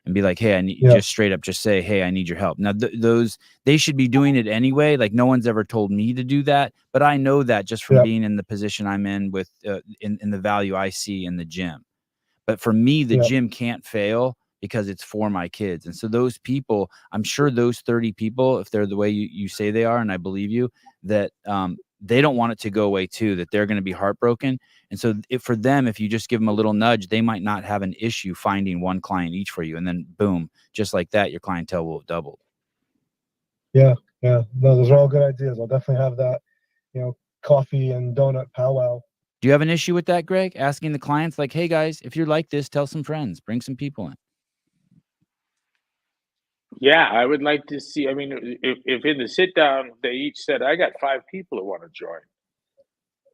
and be like, hey, I need just straight up, just say, hey, I need your help. Now, they should be doing it anyway. Like, no one's ever told me to do that, but I know that just from being in the position I'm in with in the value I see in the gym. But for me, the gym can't fail, because it's for my kids. And so those people, I'm sure those 30 people, if they're the way you say they are, and I believe you, that they don't want it to go away too, that they're going to be heartbroken. And so for them, if you just give them a little nudge, they might not have an issue finding one client each for you. And then boom, just like that, your clientele will have doubled. Yeah. No, those are all good ideas. I'll definitely have that, coffee and donut powwow. Do you have an issue with that, Greg? Asking the clients like, hey guys, if you're like this, tell some friends, bring some people in. Yeah, I would like to see. I mean, if in the sit down they each said, "I got 5 people who want to join,"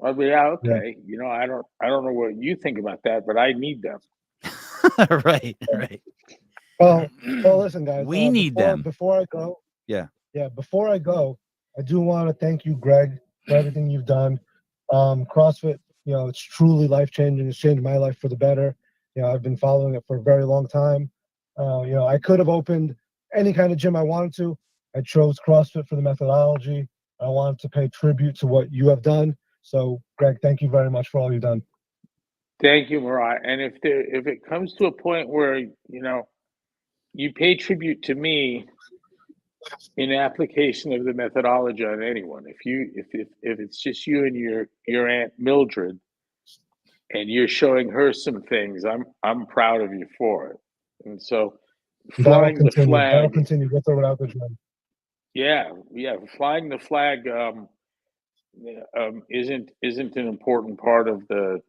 I'll be, yeah, okay. You know, I don't know what you think about that, but I need them. Right. Well, listen, guys. We need them. Before I go. Yeah. Before I go, I do want to thank you, Greg, for everything you've done. CrossFit, it's truly life changing. It's changed my life for the better. I've been following it for a very long time. I could have opened any kind of gym I wanted to. I chose CrossFit for the methodology. I wanted to pay tribute to what you have done. So, Greg, thank you very much for all you've done. Thank you, Murat. And if it comes to a point where you pay tribute to me in application of the methodology on anyone, if it's just you and your Aunt Mildred, and you're showing her some things, I'm proud of you for it. And so, flying the flag. That'll continue with or without the gym. Yeah. Flying the flag isn't an important part of the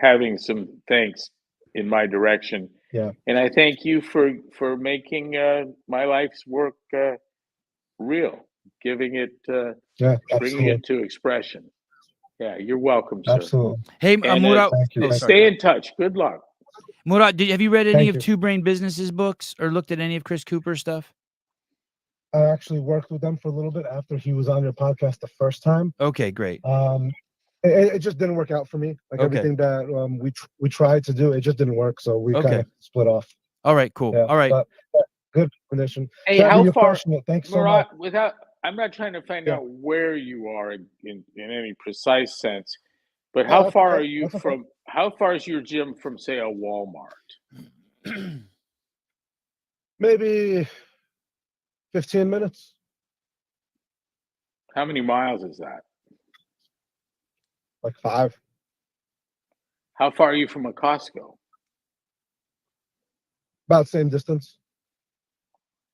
having some thanks in my direction. Yeah. And I thank you for making my life's work real, giving it, bringing it to expression. Yeah, you're welcome, sir. Absolutely. Hey, Murat, stay in touch. Good luck. Murat, have you read any of Two Brain Businesses books or looked at any of Chris Cooper's stuff? I actually worked with them for a little bit after he was on your podcast the first time. Okay, great. It just didn't work out for me. Like everything that we tried to do, it just didn't work. So we kind of split off. All right, cool. All right. But good condition. Hey, how far? Thanks so Murat, much. I'm not trying to find out where you are in any precise sense, but how far are you from? How far is your gym from, say, a Walmart? Maybe 15 minutes. How many miles is that? Like 5. How far are you from a Costco? About same distance.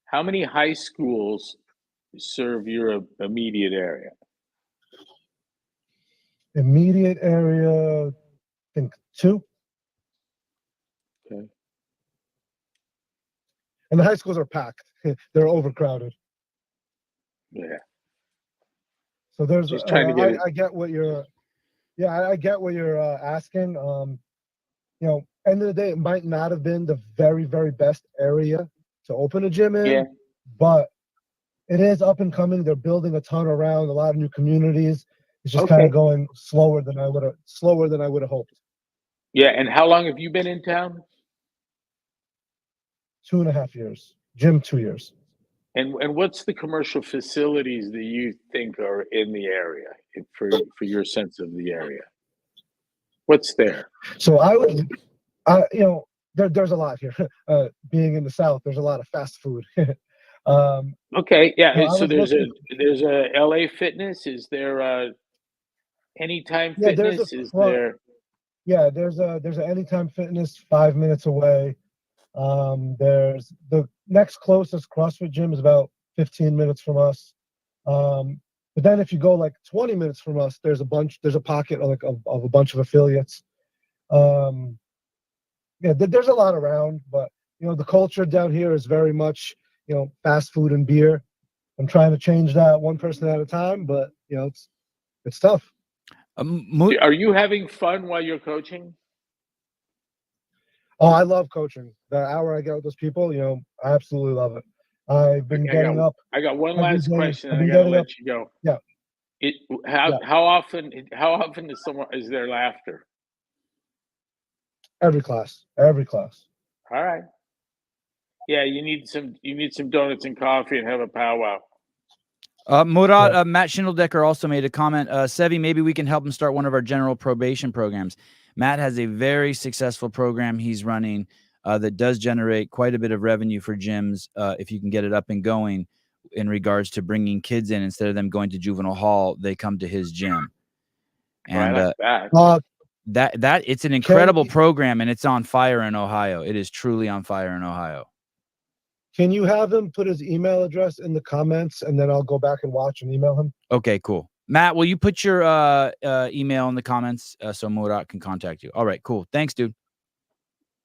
How many high schools serve your immediate area? Immediate area, I think 2. Okay. And the high schools are packed. They're overcrowded. Yeah. So there's just trying to get I get what you're I get what you're asking. End of the day, it might not have been the very, very best area to open a gym in, but it is up and coming. They're building a ton around, a lot of new communities. It's just kind of going slower than I would have hoped. Yeah, and how long have you been in town? 2.5 years. gym 2 years. And what's the commercial facilities that you think are in the area for your sense of the area? What's there? So there's a lot here. Being in the South, there's a lot of fast food. Okay, yeah. No, I So was there's a LA Fitness. Is there Anytime Fitness? There's a Anytime Fitness 5 minutes away. There's the next closest CrossFit gym is about 15 minutes from us. But then if you go like 20 minutes from us, there's a pocket of a bunch of affiliates. There's a lot around, but the culture down here is very much fast food and beer. I'm trying to change that one person at a time, but it's tough. Are you having fun while you're coaching? Oh, I love coaching. The hour I get with those people, I absolutely love it. I've been getting up. I got one last question, and I've I been gotta getting let up. you go. Yeah. How often is there laughter? Every class. All right. Yeah, you need some donuts and coffee and have a powwow. Murad, Matt Schindeldecker also made a comment. Sevi, maybe we can help him start one of our general probation programs. Matt has a very successful program he's running that does generate quite a bit of revenue for gyms if you can get it up and going in regards to bringing kids in. Instead of them going to juvenile hall, they come to his gym. And I like that. That it's an incredible program, and it's on fire in Ohio. It is truly on fire in Ohio. Can you have him put his email address in the comments, and then I'll go back and watch and email him? Okay, cool. Matt, will you put your email in the comments so Murat can contact you? All right, cool. Thanks, dude.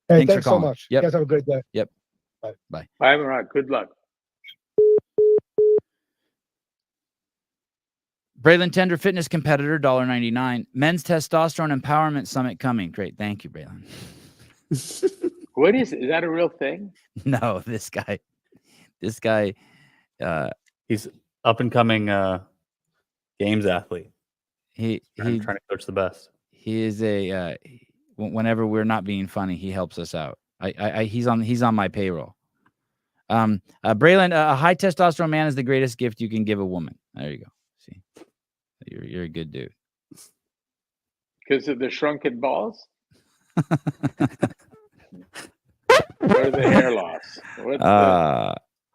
Hey, thanks for calling. so much. Yep. You guys have a great day. Yep. Bye. Bye. Bye, Murat. Good luck. Braylon Tender, fitness competitor, $1.99. Men's Testosterone Empowerment Summit coming. Great. Thank you, Braylon. What is it? Is that a real thing? No, this guy, he's up and coming games athlete. He's trying to coach the best. He is whenever we're not being funny, he helps us out. He's on my payroll. Braylon, a high testosterone man is the greatest gift you can give a woman. There you go. See, you're a good dude. Because of the shrunken balls? Or the hair loss?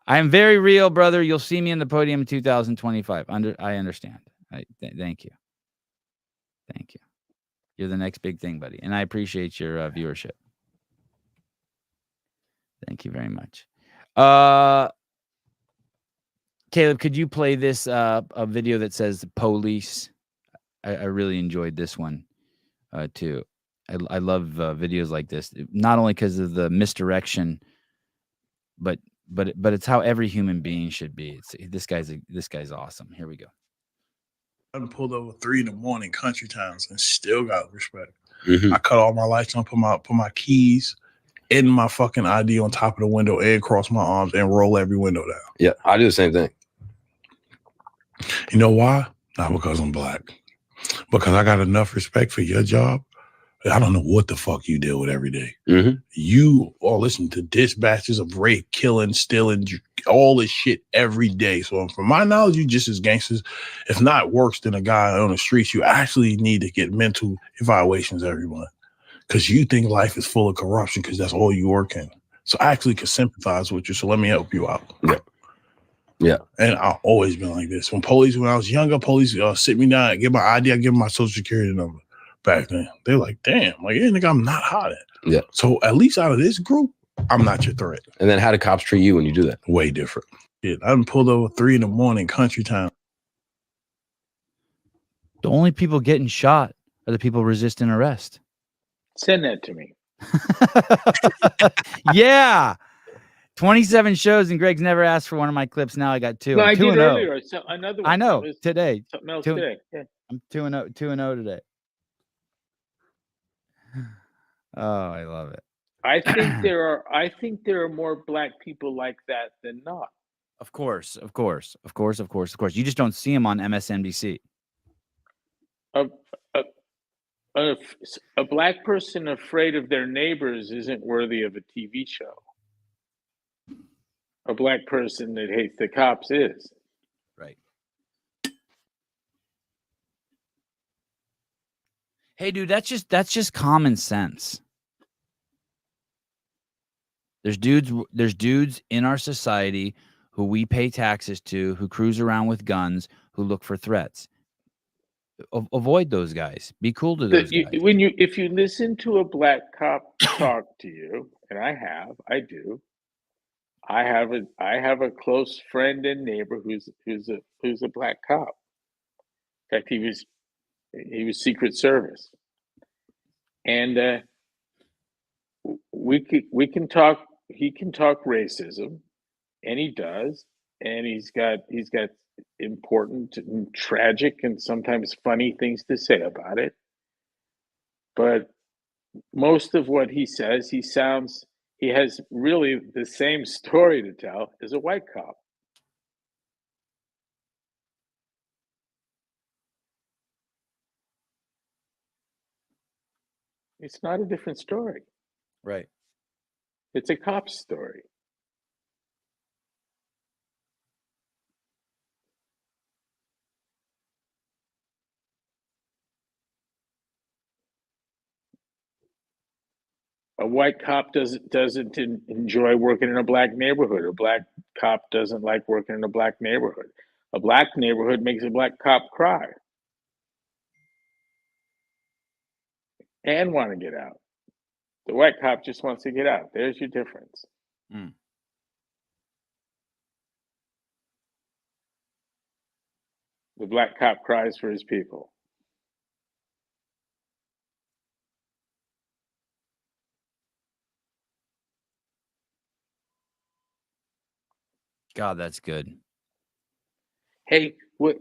I'm very real, brother. You'll see me in the podium in 2025. I understand. Thank you. Thank you. You're the next big thing, buddy. And I appreciate your viewership. Thank you very much. Caleb, could you play this a video that says police? I really enjoyed this one too. I love videos like this, not only because of the misdirection, but it's how every human being should be. This guy's awesome. Here we go. I pulled over 3 a.m. country towns and still got respect. Mm-hmm. I cut all my lights on, put my keys in my fucking ID on top of the window and cross my arms and roll every window down. Yeah, I do the same thing. You know why? Not because I'm black. Because I got enough respect for your job. I don't know what the fuck you deal with every day. Mm-hmm. You all listen to dispatches of rape, killing, stealing, all this shit every day. So from my knowledge, you just as gangsters, if not worse than a guy on the streets. You actually need to get mental evaluations, everyone. Because you think life is full of corruption because that's all you work in. So I actually can sympathize with you. So let me help you out. Yeah. Yeah. And I've always been like this. When I was younger, police sit me down, get my ID, I give them my social security number. Back then, they're like, damn, like, yeah, nigga, I'm not hot at. Yeah. So at least out of this group, I'm not your threat. And then how do cops treat you when you do that? Way different. Yeah, I'm pulled over 3 a.m, country town. The only people getting shot are the people resisting arrest. Send that to me. Yeah. 27 shows, and Greg's never asked for one of my clips. Now I got 2. No, I'm I 2-0. did earlier. So another one. I know. Today. Something else 2 today. Yeah. I'm 2-0 today. Oh, I love it. I think there are more black people like that than not. Of course. You just don't see them on MSNBC. A black person afraid of their neighbors isn't worthy of a TV show. a black person that hates the cops is. Right. Hey, dude, that's just common sense. There's dudes in our society who we pay taxes to, who cruise around with guns, who look for threats. Avoid those guys. Be cool to those guys. If you listen to a black cop talk to you, and I do. I have a close friend and neighbor who's a black cop. In fact, he was Secret Service, and we can talk. He can talk racism, and he does, and he's got important and tragic and sometimes funny things to say about it. But most of what he says, he has really the same story to tell as a white cop. It's not a different story. Right. It's a cop's story. A white cop doesn't enjoy working in a black neighborhood. A black cop doesn't like working in a black neighborhood. A black neighborhood makes a black cop cry and want to get out. The white cop just wants to get out. There's your difference. Mm. The black cop cries for his people. God, that's good. Hey, what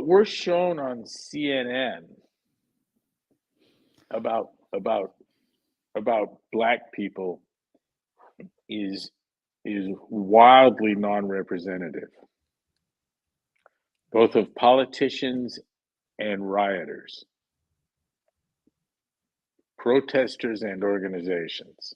we're shown on CNN about black people is wildly non-representative, both of politicians and rioters, protesters and organizations.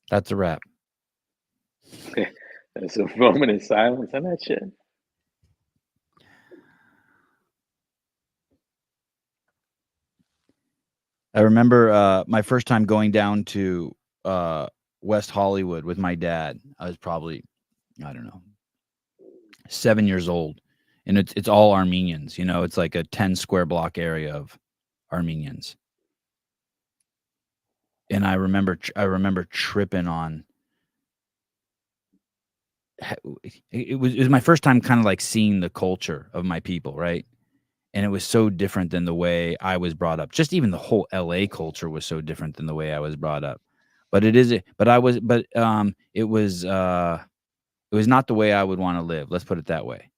That's a wrap. There's a moment of silence on that shit. I remember my first time going down to West Hollywood with my dad. I was probably, I don't know, 7 years old, and it's all Armenians. You know, it's like a 10 square block area of Armenians. And I remember tripping on. It was my first time kind of like seeing the culture of my people, right? And it was so different than the way I was brought up. Just even the whole LA culture was so different than the way I was brought up. But it was not the way I would want to live. Let's put it that way.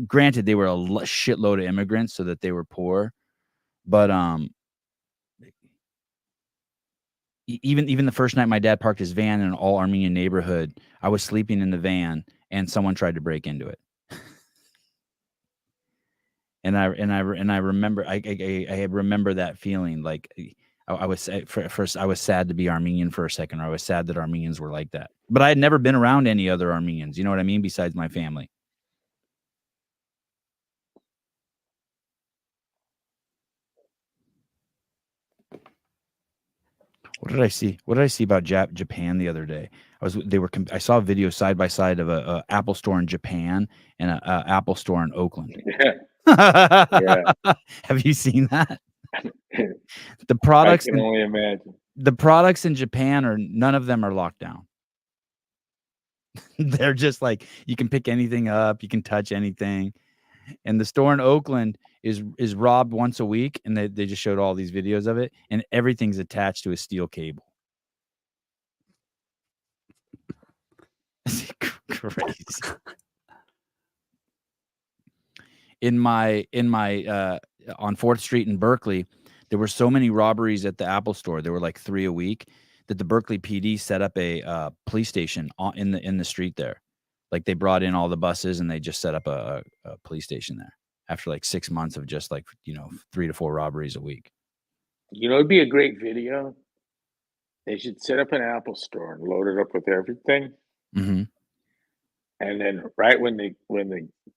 Granted, they were a shitload of immigrants, so that they were poor, but even the first night my dad parked his van in an all Armenian neighborhood, I was sleeping in the van and someone tried to break into it. And I remember I remember that feeling. Like I was first I was sad to be Armenian for a second, or I was sad that Armenians were like that. But I had never been around any other Armenians, you know what I mean, besides my family. What did I see? What did I see about Japan the other day? I saw a video side by side of a Apple store in Japan and a Apple store in Oakland. Yeah. Yeah. Have you seen that? The products I can only imagine. The products in Japan none of them are locked down. They're just like, you can pick anything up, you can touch anything. And the store in Oakland is robbed once a week, and they just showed all these videos of it, and everything's attached to a steel cable. Crazy. In my on 4th Street in Berkeley, there were so many robberies at the Apple store. There were like 3 a week that the Berkeley PD set up a police station in the street there. Like they brought in all the buses and they just set up a police station there after like 6 months of just like, 3 to 4 robberies a week. It'd be a great video. They should set up an Apple store and load it up with everything. Mm-hmm. And then right when the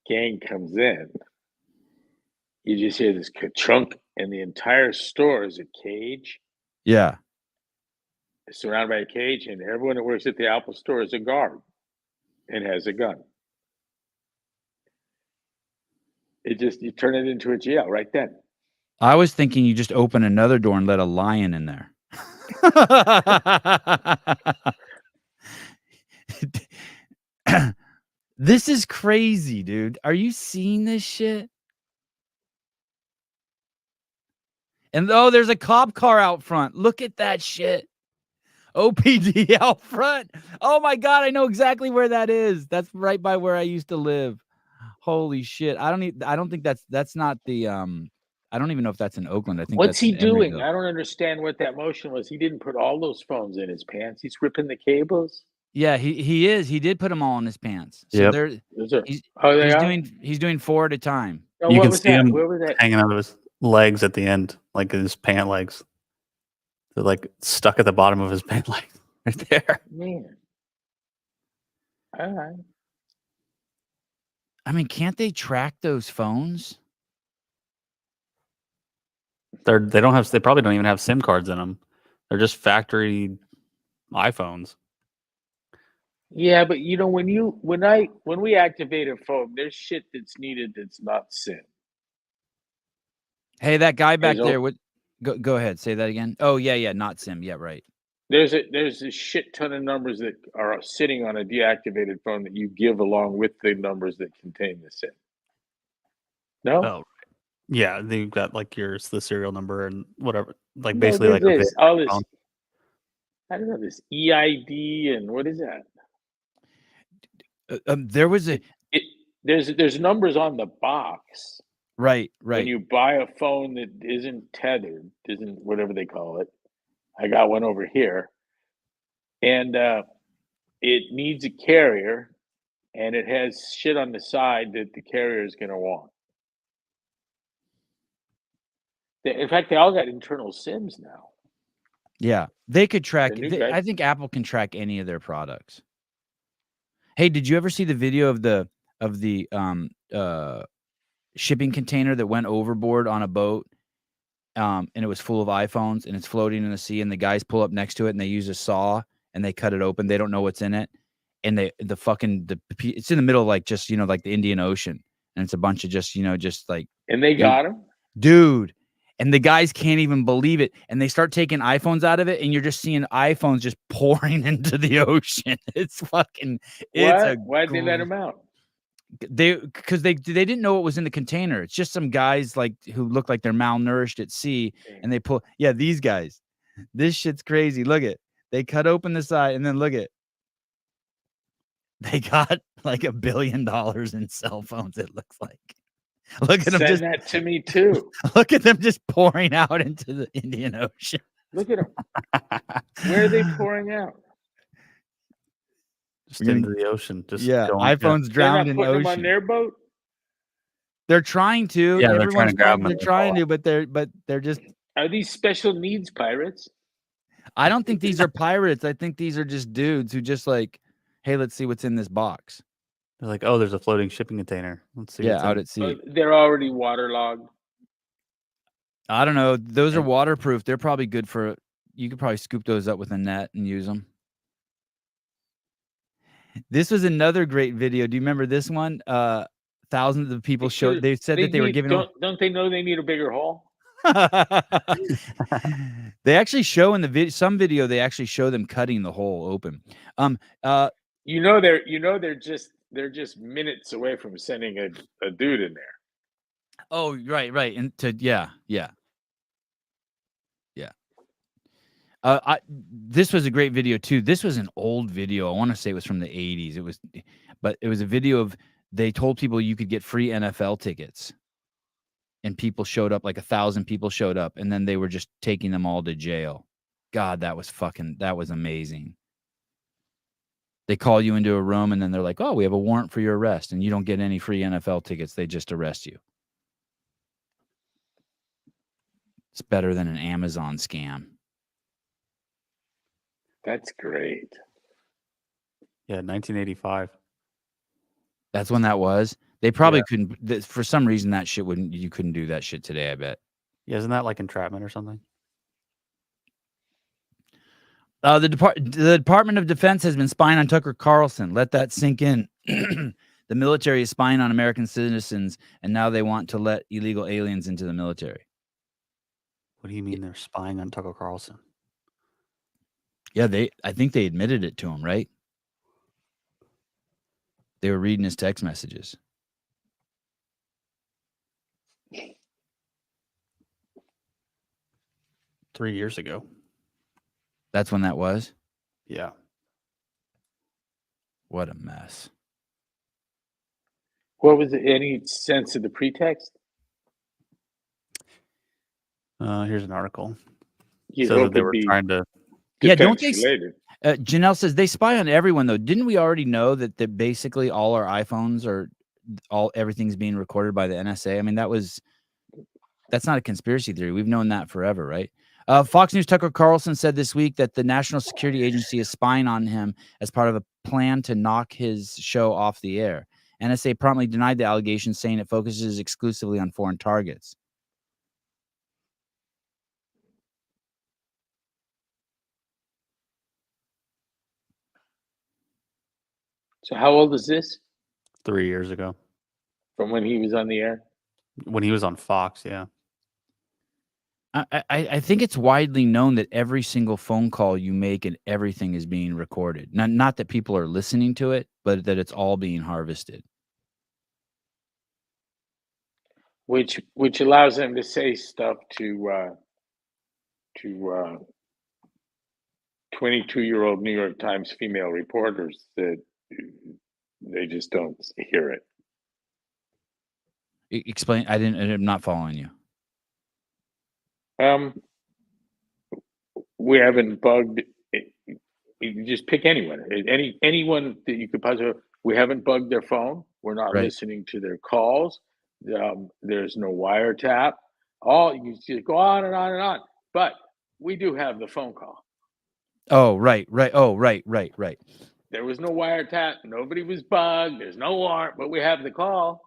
gang comes in, you just hear this ka-chunk, and the entire store is a cage. Yeah. It's surrounded by a cage, and everyone that works at the Apple store is a guard and has a gun. You turn it into a jail right then. I was thinking you just open another door and let a lion in there. This is crazy, dude. Are you seeing this shit? And there's a cop car out front. Look at that shit. OPD out front. Oh my God, I know exactly where that is. That's right by where I used to live. Holy shit. I don't think that's not the I don't even know if that's in Oakland. I think What's that's he in doing? Emeryville. I don't understand what that motion was. He didn't put all those phones in his pants. He's ripping the cables. Yeah, he is. He did put them all in his pants. So Yep. he's doing 4 at a time. Oh, You what can was see that? him Where was that? hanging out of his legs at the end, like his pant legs. They're like stuck at the bottom of his pant legs right there. Man. All right. I mean, can't they track those phones? They probably don't even have SIM cards in them. They're just factory iPhones. Yeah, but when we activate a phone, there's shit that's needed that's not SIM. Hey, that guy back There's there. Go ahead. Say that again. Oh yeah, not SIM. Yeah, right. There's a shit ton of numbers that are sitting on a deactivated phone that you give along with the numbers that contain the SIM. No? Oh, yeah. They've got like the serial number and whatever. Like No, basically like there's a all this. phone. I don't know, this EID and what is that? There was there's numbers on the box. right. When you buy a phone that isn't tethered, isn't whatever they call it. I got one over here, and it needs a carrier, and it has shit on the side that the carrier is going to want. In fact, they all got internal SIMs now. Yeah, they could track. The new guy- I think Apple can track any of their products. Hey, did you ever see the video of the shipping container that went overboard on a boat? And it was full of iPhones and it's floating in the sea, and the guys pull up next to it and they use a saw and they cut it open. They don't know what's in it. And it's in the middle of like just, like the Indian Ocean. And it's a bunch of just like. And they got them? Dude. And the guys can't even believe it. And they start taking iPhones out of it, and you're just seeing iPhones just pouring into the ocean. It's fucking. Why'd they let them out? Because they didn't know what was in the container. It's just some guys like who look like they're malnourished at sea, and they pull. Yeah, these guys. This shit's crazy. Look at. They cut open the side, and then look at. They got like $1 billion in cell phones. It looks like. Look at them. Send that to me too. Look at them just pouring out into the Indian Ocean. Look at them. Where are they pouring out? Just into the ocean. Just iPhones drowned in the ocean. Them on their boat? They're trying to. Yeah, they're trying to grab them. They're trying to, but they're just. Are these special needs pirates? I don't think these are pirates. I think these are just dudes who just like, hey, let's see what's in this box. They're like, oh, there's a floating shipping container. Let's see. Yeah, out at sea. They're already waterlogged. I don't know. Those are waterproof. They're probably good for. You could probably scoop those up with a net and use them. This was another great video. Do you remember this one? Thousands of people showed. They said that they were giving. Don't they know they need a bigger hole? They actually show in the video. Some video they actually show them cutting the hole open. They're just minutes away from sending a dude in there. Oh, right, and yeah. This was a great video too. This was an old video. I want to say it was from the 80s. It was a video of they told people you could get free NFL tickets, and people showed up, like 1,000 people showed up, and then they were just taking them all to jail. God, that was amazing. They call you into a room and then they're like, oh, we have a warrant for your arrest, and you don't get any free NFL tickets. They just arrest you. It's better than an Amazon scam. That's great. Yeah, 1985. That's when that was. They probably couldn't, for some reason, that shit you couldn't do that shit today, I bet. Yeah, isn't that like entrapment or something? The Department of Defense has been spying on Tucker Carlson. Let that sink in. The military is spying on American citizens, and now they want to let illegal aliens into the military. What do you mean they're spying on Tucker Carlson? Yeah, I think they admitted it to him, right? They were reading his text messages. Three years ago. That's when that was? Yeah. What a mess. What was it? Any sense of the pretext? Here's an article. You So hope that they it'd were be trying to. Yeah, don't they? defense-related. Janelle says they spy on everyone, though. Didn't we already know that basically all our iPhones everything's being recorded by the NSA? I mean, that's not a conspiracy theory. We've known that forever, right? Fox News' Tucker Carlson said this week that the National Security Agency is spying on him as part of a plan to knock his show off the air. NSA promptly denied the allegation, saying it focuses exclusively on foreign targets. So how old is this? 3 years ago. From when he was on the air? When he was on Fox, yeah. I think it's widely known that every single phone call you make and everything is being recorded. Not that people are listening to it, but that it's all being harvested. Which allows them to say stuff to 22-year-old New York Times female reporters that they just don't hear it. Explain. I'm not following you. We haven't bugged. You just pick anyone, anyone that you could possibly. We haven't bugged their phone. We're not listening to their calls. There's no wiretap. You just go on and on and on. But we do have the phone call. Oh, right. Oh, right. There was no wiretap. Nobody was bugged. There's no warrant, but we have the call.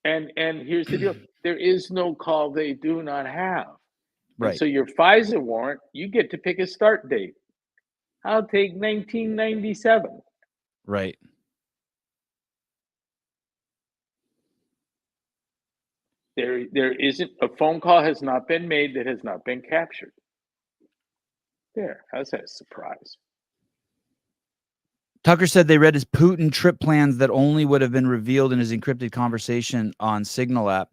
And here's the deal. There is no call they do not have. Right. And so your FISA warrant, you get to pick a start date. I'll take 1997. Right. There isn't a phone call has not been made that has not been captured. There, how's that a surprise? Tucker said they read his Putin trip plans that only would have been revealed in his encrypted conversation on Signal app.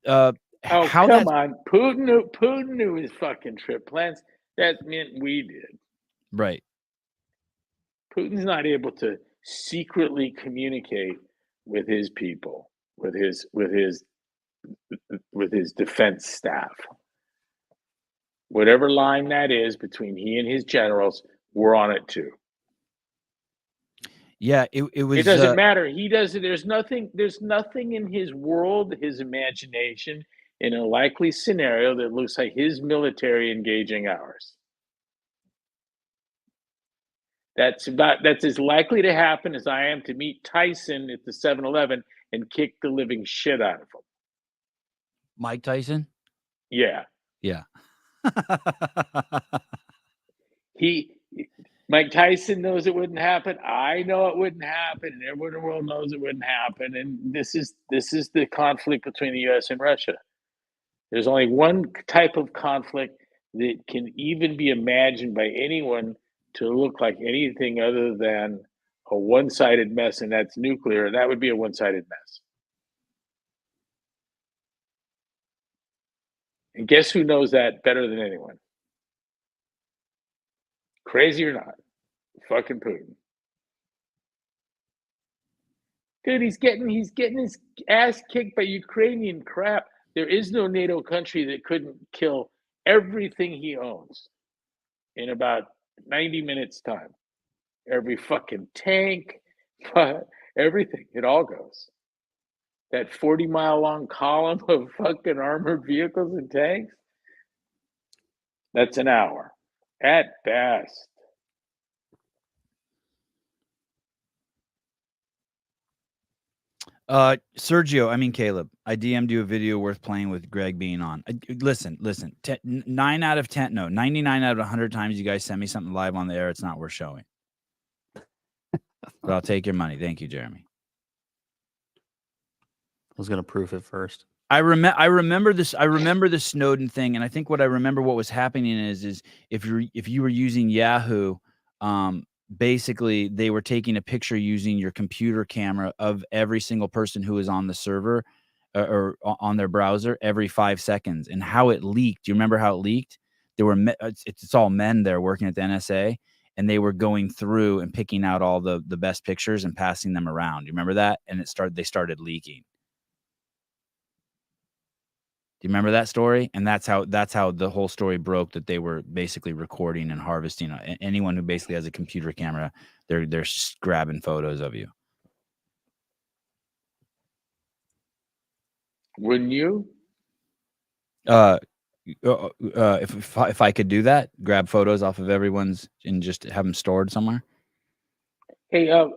Come on. Putin knew his fucking trip plans. That meant we did. Right. Putin's not able to secretly communicate with his people, with his defense staff. Whatever line that is between he and his generals, we're on it too. Yeah, it was. It doesn't matter. He doesn't. There's nothing in his world, his imagination, in a likely scenario that looks like his military engaging ours. That's as likely to happen as I am to meet Tyson at the 7-Eleven and kick the living shit out of him. Mike Tyson? Yeah. Yeah. Mike Tyson knows it wouldn't happen. I know it wouldn't happen, and everyone in the world knows it wouldn't happen. And this is the conflict between the U.S. and Russia. There's only one type of conflict that can even be imagined by anyone to look like anything other than a one-sided mess, and that's nuclear, and that would be a one-sided mess. And guess who knows that better than anyone? Crazy or not, fucking Putin. Dude, he's getting his ass kicked by Ukrainian crap. There is no NATO country that couldn't kill everything he owns in about 90 minutes time. Every fucking tank, everything, it all goes. That 40-mile long column of fucking armored vehicles and tanks, that's an hour at best. Caleb, I DM'd you a video worth playing with Greg being on. Listen, 9 out of 10, no, 99 out of 100 times you guys send me something live on the air, it's not worth showing. But I'll take your money. Thank you, Jeremy. I was gonna proof it first. I remember this. I remember the Snowden thing, and I think what was happening is if you were using Yahoo, basically they were taking a picture using your computer camera of every single person who is on the server or on their browser every 5 seconds, and how it leaked. Do you remember how it leaked? There were it's all men there working at the NSA, and they were going through and picking out all the best pictures and passing them around. You remember that? And they started leaking. Do you remember that story? And that's how the whole story broke, that they were basically recording and harvesting anyone who basically has a computer camera. They're grabbing photos of you. Wouldn't you? If I could do that, grab photos off of everyone's and just have them stored somewhere. Hey, I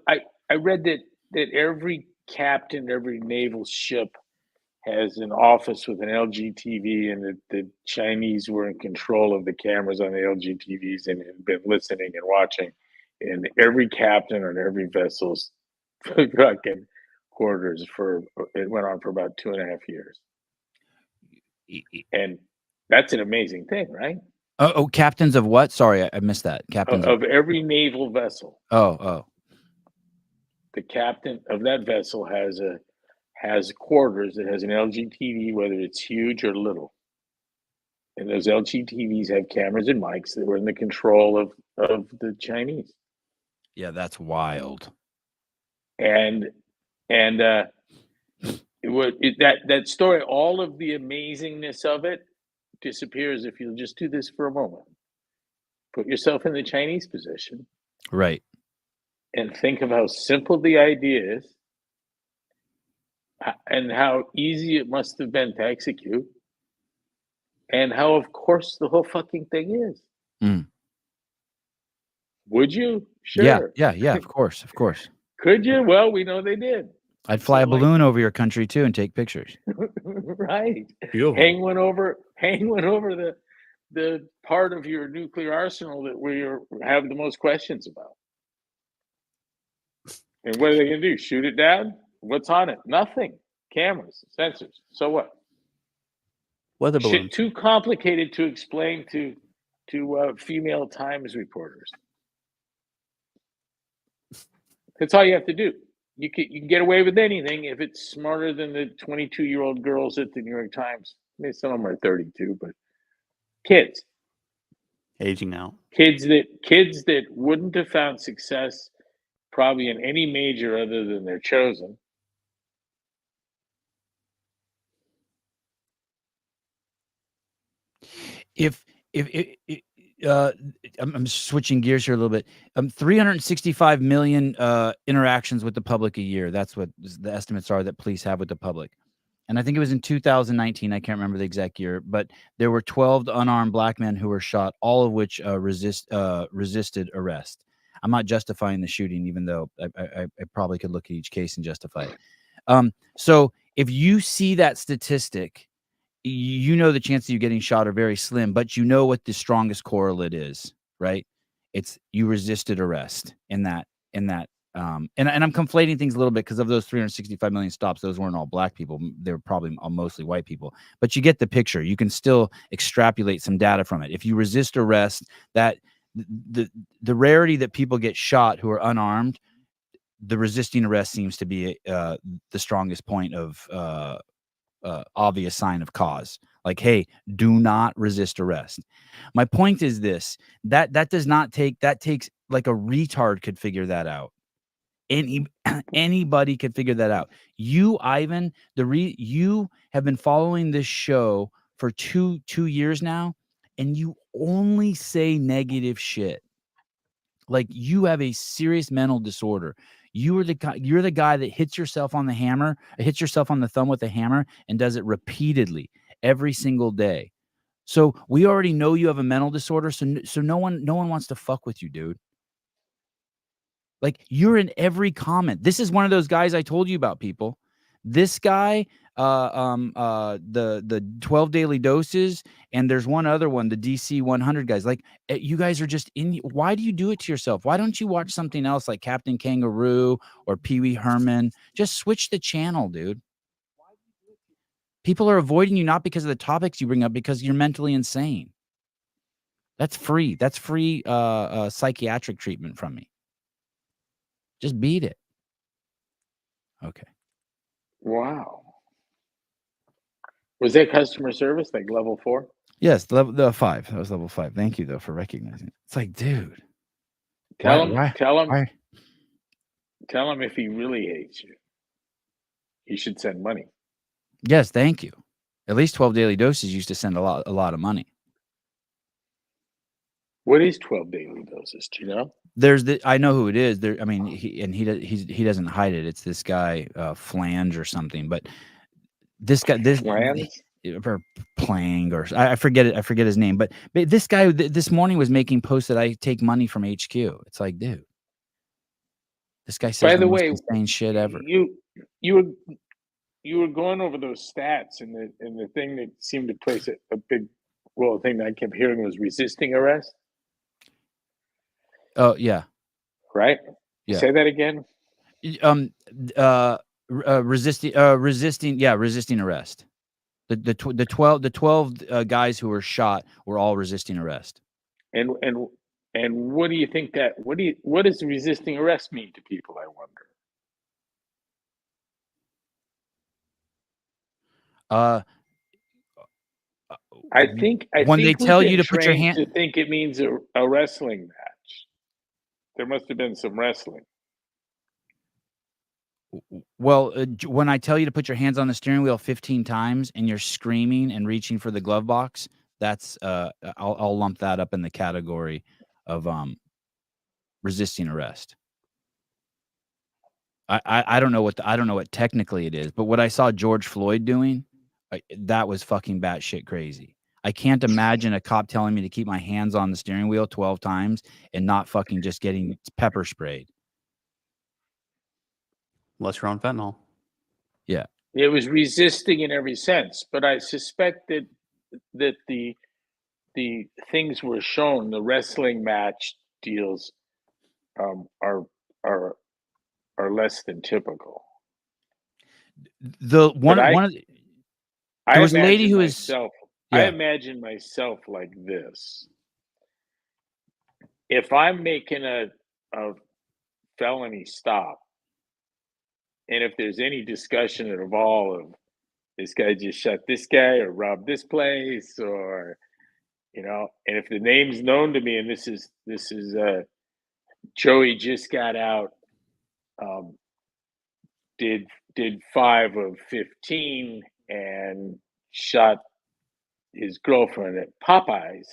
read that every captain, every naval ship has an office with an LG TV, and that the Chinese were in control of the cameras on the LG TVs and had been listening and watching. And every captain on every vessel's fucking quarters it went on for about 2.5 years. And that's an amazing thing, right? Oh, captains of what? Sorry, I missed that. Captains of every naval vessel. Oh. The captain of that vessel has quarters that has an LG TV, whether it's huge or little. And those LG TVs have cameras and mics that were in the control of the Chinese. Yeah, that's wild. And that story, all of the amazingness of it disappears if you'll just do this for a moment. Put yourself in the Chinese position. Right. And think of how simple the idea is, and how easy it must have been to execute, and how, of course, the whole fucking thing is. Mm. Would you? Sure. Yeah, of course. Could you? Well, we know they did. I'd fly a balloon over your country too and take pictures. Right. Hang one over the part of your nuclear arsenal that we have the most questions about. And what are they going to do? Shoot it down? What's on it? Nothing. Cameras, sensors. So what? Weather balloon. Shit too complicated to explain to female Times reporters. That's all you have to do. You can get away with anything if it's smarter than the 22-year-old girls at the New York Times. I mean, some of them are 32, but kids. Aging out. Kids that wouldn't have found success probably in any major other than their chosen. I'm switching gears here a little bit. 365 million interactions with the public a year. That's what the estimates are that police have with the public. And I think it was in 2019. I can't remember the exact year, but there were 12 unarmed black men who were shot, all of which resisted arrest. I'm not justifying the shooting, even though I probably could look at each case and justify it. So if you see that statistic, you know the chances of you getting shot are very slim, but you know what the strongest correlate is, right? It's you resisted arrest in that. And I'm conflating things a little bit because of those 365 million stops, those weren't all black people. They were probably mostly white people, but you get the picture. You can still extrapolate some data from it. If you resist arrest, that the rarity that people get shot who are unarmed, the resisting arrest seems to be the strongest point of obvious sign of cause. Like, hey, do not resist arrest. My point is this: that does not take, that takes, like, a retard could figure that out. Anybody could figure that out. You, Ivan, you have been following this show for two years now. and you only say negative shit. Like, you have a serious mental disorder. You're the guy that hits yourself on the thumb with a hammer and does it repeatedly every single day. So we already know you have a mental disorder. So no one wants to fuck with you, dude. Like, you're in every comment. This is one of those guys I told you about, people. This guy, the 12 daily doses, and there's one other one, the DC 100 guys. Like, you guys are just in. Why do you do it to yourself? Why don't you watch something else like Captain Kangaroo or Pee Wee Herman? Just switch the channel, dude. People are avoiding you not because of the topics you bring up, because you're mentally insane. That's free. That's free psychiatric treatment from me. Just beat it. Okay. Wow. Was that customer service like level 4? Yes, the 5. That was level 5. Thank you though for recognizing it. It's like, dude. Tell why? him if he really hates you, he should send money. Yes, thank you. At least 12 daily doses used to send a lot of money. What is 12 daily doses? Do you know? I know who it is. I mean, he doesn't hide it. It's this guy, Flange or something. But this guy, or Plang, or I forget it. I forget his name. But this guy this morning was making posts that I take money from HQ. It's like, dude, this guy says the most insane shit ever. You were going over those stats, and the thing that seemed to place a big role. The thing that I kept hearing was resisting arrest. Oh yeah. Right? Yeah. Say that again. Resisting arrest. The 12 guys who were shot were all resisting arrest. And what do you think what does resisting arrest mean to people, I wonder? I think they tell you to put your hand, to think it means a wrestling match. There must have been some wrestling. Well, when I tell you to put your hands on the steering wheel 15 times and you're screaming and reaching for the glove box, that's I'll lump that up in the category of resisting arrest. I don't know what technically it is, but what I saw George Floyd doing, that was fucking batshit crazy. I can't imagine a cop telling me to keep my hands on the steering wheel 12 times and not fucking just getting pepper sprayed. Unless you're on fentanyl. Yeah. It was resisting in every sense, but I suspect that the things were shown, the wrestling match deals, are less than typical. There was a lady who is. I imagine myself like this. If I'm making a felony stop, and if there's any discussion at all of this guy just shot this guy or robbed this place, or and if the name's known to me, and this is Joey just got out, did 5 of 15 and shot his girlfriend at Popeyes,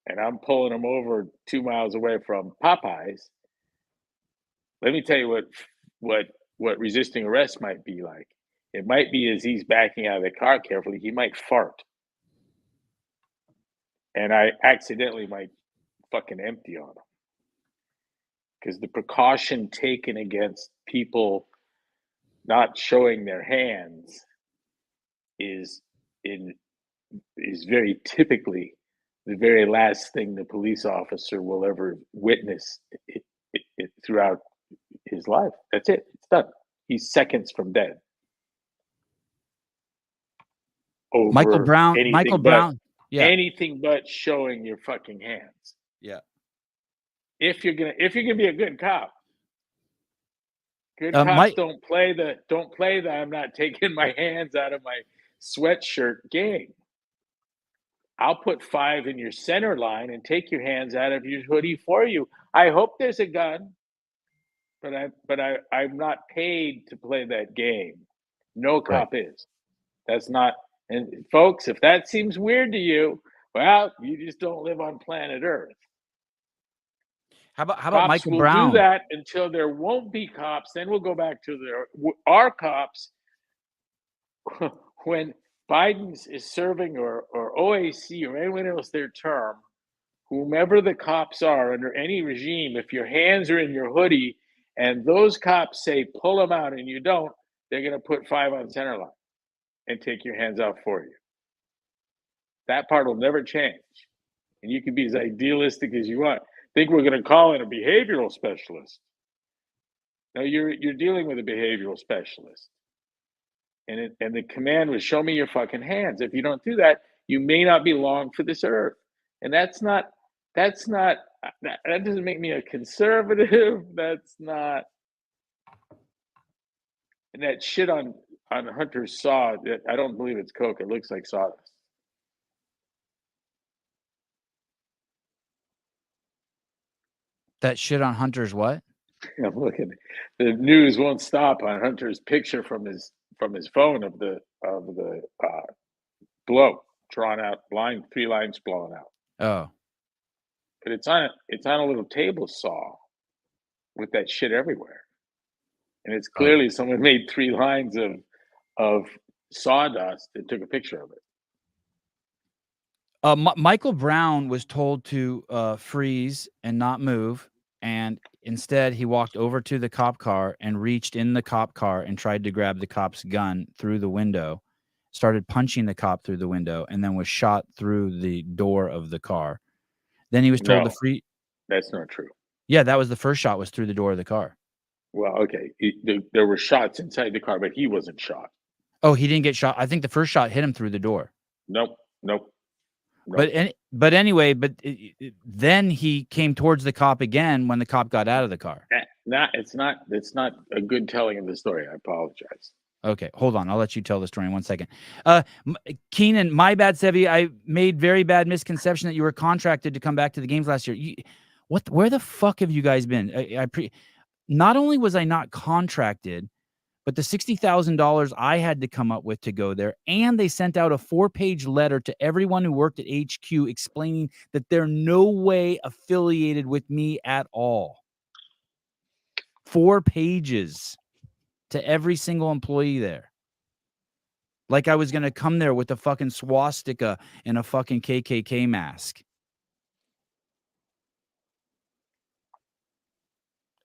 and I'm pulling him over 2 miles away from Popeyes. Let me tell you what resisting arrest might be like. It might be as he's backing out of the car carefully, he might fart. And I accidentally might fucking empty on him. Because the precaution taken against people not showing their hands is very typically the very last thing the police officer will ever witness it throughout his life. That's it. It's done. He's seconds from dead. Michael Brown. Yeah. Anything but showing your fucking hands. Yeah. If you're gonna be a good cop. Good cops don't play the I'm not taking my hands out of my sweatshirt game. I'll put 5 in your center line and take your hands out of your hoodie for you. I hope there's a gun, but I'm not paid to play that game. No cop is. That's not. And folks, if that seems weird to you, Well, you just don't live on planet Earth. How about Cops Michael will Brown? do that until there won't be cops. Then we'll go back to our cops. When Biden is serving or OAC or anyone else their term, whomever the cops are under any regime, if your hands are in your hoodie and those cops say pull them out and you don't, they're going to put 5 on center line and take your hands out for you. That part will never change. And you can be as idealistic as you want. Think we're going to call in a behavioral specialist. No, you're dealing with a behavioral specialist. And the command was show me your fucking hands. If you don't do that, you may not be long for this earth. And that doesn't make me a conservative. That's not. And that shit on Hunter's saw, I don't believe it's coke. It looks like sawdust. That shit on Hunter's what? I'm looking. The news won't stop on Hunter's picture from his phone of the blow drawn out, 3 lines blown out. Oh, But it's on a little table saw with that shit everywhere, and it's clearly someone made 3 lines of sawdust and took a picture of it. Michael Brown was told to freeze and not move, and instead he walked over to the cop car and reached in the cop car and tried to grab the cop's gun through the window, started punching the cop through the window, and then was shot through the door of the car. Then he was told to freeze. That's not true. Yeah, that was the first shot, was through the door of the car. Well, okay, there were shots inside the car, but he wasn't shot. Oh, he didn't get shot. I think the first shot hit him through the door. Nope. But anyway, then he came towards the cop again when the cop got out of the car. It's not a good telling of the story. I apologize. Okay, hold on. I'll let you tell the story in 1 second. Keenan, my bad, Sevi. I made very bad misconception that you were contracted to come back to the games last year. Where the fuck have you guys been? Not only was I not contracted, but the $60,000 I had to come up with to go there, and they sent out a 4-page letter to everyone who worked at HQ explaining that they're no way affiliated with me at all. 4 pages to every single employee there. Like I was going to come there with a fucking swastika and a fucking KKK mask.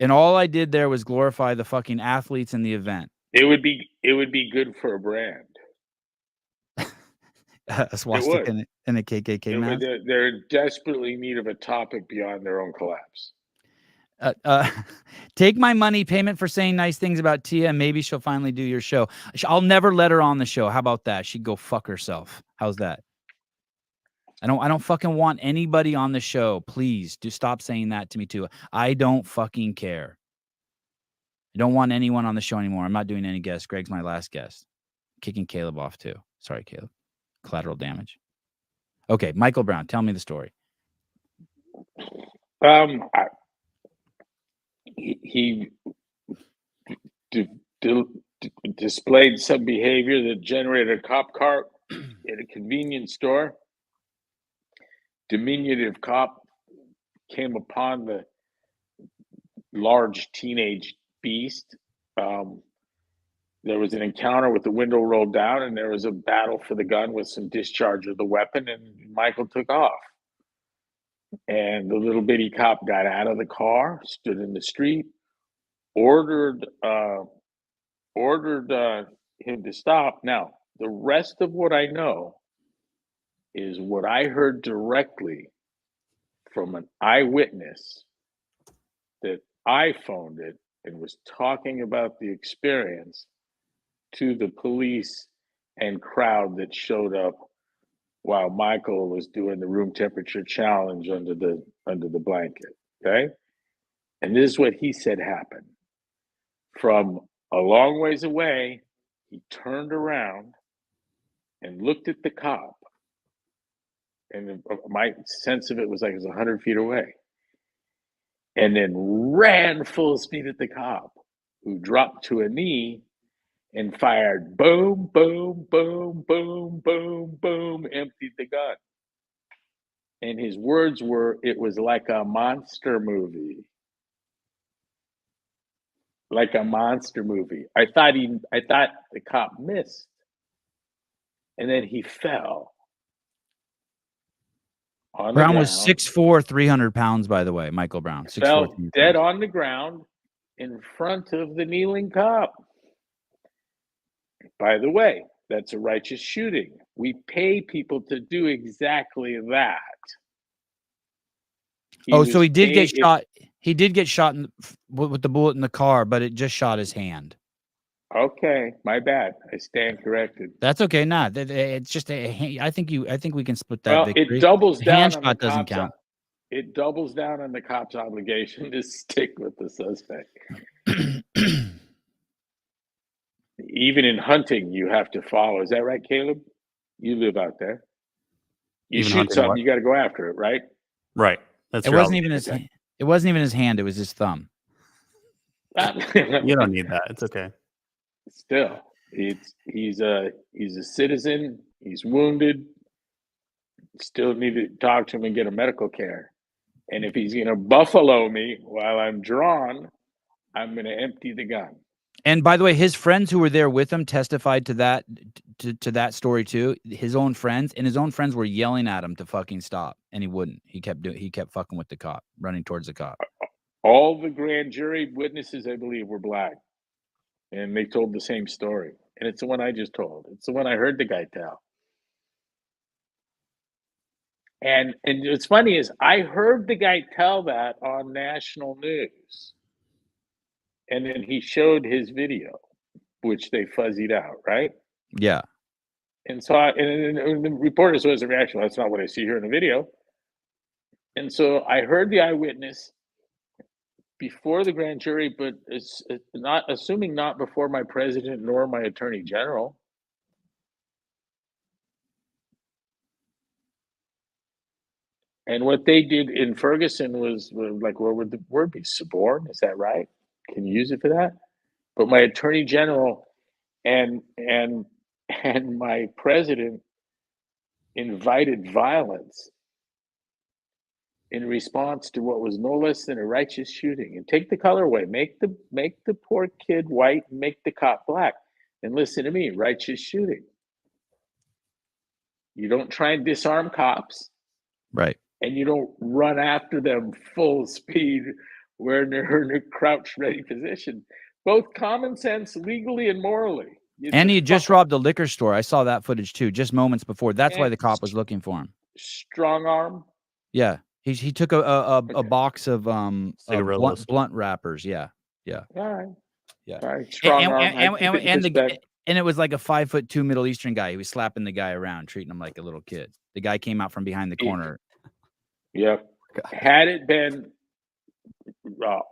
And all I did there was glorify the fucking athletes in the event. It would be good for a brand. A swastika and a KKK mask. They're desperately in need of a topic beyond their own collapse. Take my money, payment for saying nice things about Tia, and maybe she'll finally do your show. I'll never let her on the show. How about that? She'd go fuck herself. How's that? I don't fucking want anybody on the show. Please do stop saying that to me too. I don't fucking care. I don't want anyone on the show anymore. I'm not doing any guests. Greg's my last guest. Kicking Caleb off too. Sorry, Caleb. Collateral damage. Okay, Michael Brown, tell me the story. He displayed some behavior that generated a cop car at a convenience store. Diminutive cop came upon the large teenage beast. There was an encounter with the window rolled down, and there was a battle for the gun with some discharge of the weapon, and Michael took off. And the little bitty cop got out of the car, stood in the street, ordered him to stop. Now, the rest of what I know is what I heard directly from an eyewitness that iPhoned it and was talking about the experience to the police and crowd that showed up while Michael was doing the room temperature challenge under the blanket. Okay. And this is what he said happened. From a long ways away, he turned around and looked at the cop. And my sense of it was like it was 100 feet away. And then ran full speed at the cop, who dropped to a knee and fired boom, boom, boom, boom, boom, boom, emptied the gun. And his words were, it was like a monster movie. Like a monster movie. I thought the cop missed. And then he fell. On Brown the was ground, 6'4", 300 pounds, by the way. Michael Brown, 6'4", fell 300 dead pounds. on the ground in front of the kneeling cop. By the way, that's a righteous shooting. We pay people to do exactly that. So he did get paid- shot. He did get shot with the bullet in the car, but it just shot his hand. Okay, my bad. I stand corrected. That's okay. Nah, it's just I think we can split that Well, victory. it doubles The down hand on the shot doesn't cop's count. It doubles down on the cop's obligation to stick with the suspect. Even in hunting, you have to follow. Is that right, Caleb? You live out there. You Even shoot hunting something, what? you got to go after it, right? Right. That's It your wasn't even obligation. his. It wasn't even his hand. It was his thumb. You don't need that. It's okay. Still, he's a citizen. He's wounded. Still need to talk to him and get a medical care. And if he's going to buffalo me while I'm drawn, I'm going to empty the gun. And by the way, his friends who were there with him testified to that to that story too. His own friends were yelling at him to fucking stop, and he wouldn't. He kept fucking with the cop, running towards the cop. All the grand jury witnesses, I believe, were black, and they told the same story. And it's the one I just told. It's the one I heard the guy tell. And what's funny is I heard the guy tell that on national news. And then he showed his video, which they fuzzied out, right? Yeah. And so and the reporter says a reaction, that's not what I see here in the video. And so I heard the eyewitness before the grand jury, but it's not before my president nor my attorney general. And what they did in Ferguson was like, what would the word be? Suborn? Is that right? Can you use it for that? But my attorney general and my president invited violence in response to what was no less than a righteous shooting. And take the color away, make the poor kid white, and make the cop black. And listen to me, righteous shooting. You don't try and disarm cops. Right. And you don't run after them full speed where they're in a crouch ready position. Both common sense, legally and morally. And he had just robbed a liquor store. I saw that footage too, just moments before. That's why And the cop was looking for him. Strong arm. Yeah. He took a box of Cigarillos. blunt wrappers. Yeah. All right. Yeah. All right. Strong arm. And it was like a 5'2" Middle Eastern guy. He was slapping the guy around, treating him like a little kid. The guy came out from behind the corner. Yep. Had it been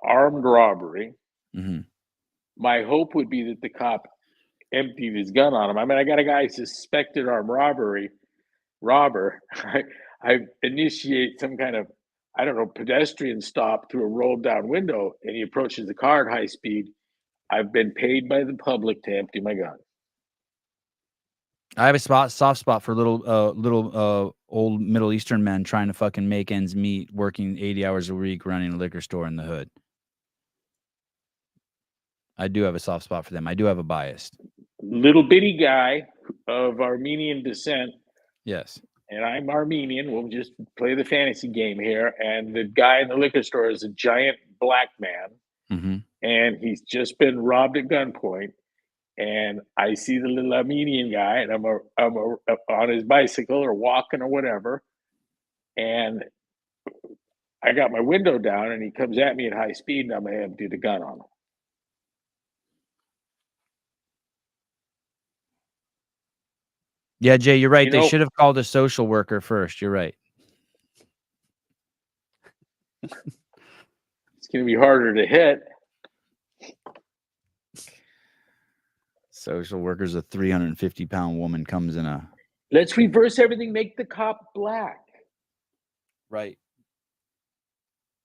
armed robbery, my hope would be that the cop emptied his gun on him. I mean, I got a guy suspected armed robber. I initiate some kind of, I don't know, pedestrian stop through a rolled down window, and he approaches the car at high speed. I've been paid by the public to empty my gun. I have a soft spot for little old Middle Eastern men trying to fucking make ends meet, working 80 hours a week, running a liquor store in the hood. I do have a soft spot for them. I do have a bias. Little bitty guy of Armenian descent. Yes. And I'm Armenian. We'll just play the fantasy game here. And the guy in the liquor store is a giant black man. And he's just been robbed at gunpoint. And I see the little Armenian guy, and I'm on his bicycle or walking or whatever. And I got my window down, and he comes at me at high speed, and I'm going to empty the gun on him. Yeah, Jay, you're right. They should have called a social worker first. You're right. It's going to be harder to hit. Social worker's a 350-pound woman comes in a... Let's reverse everything. Make the cop black. Right.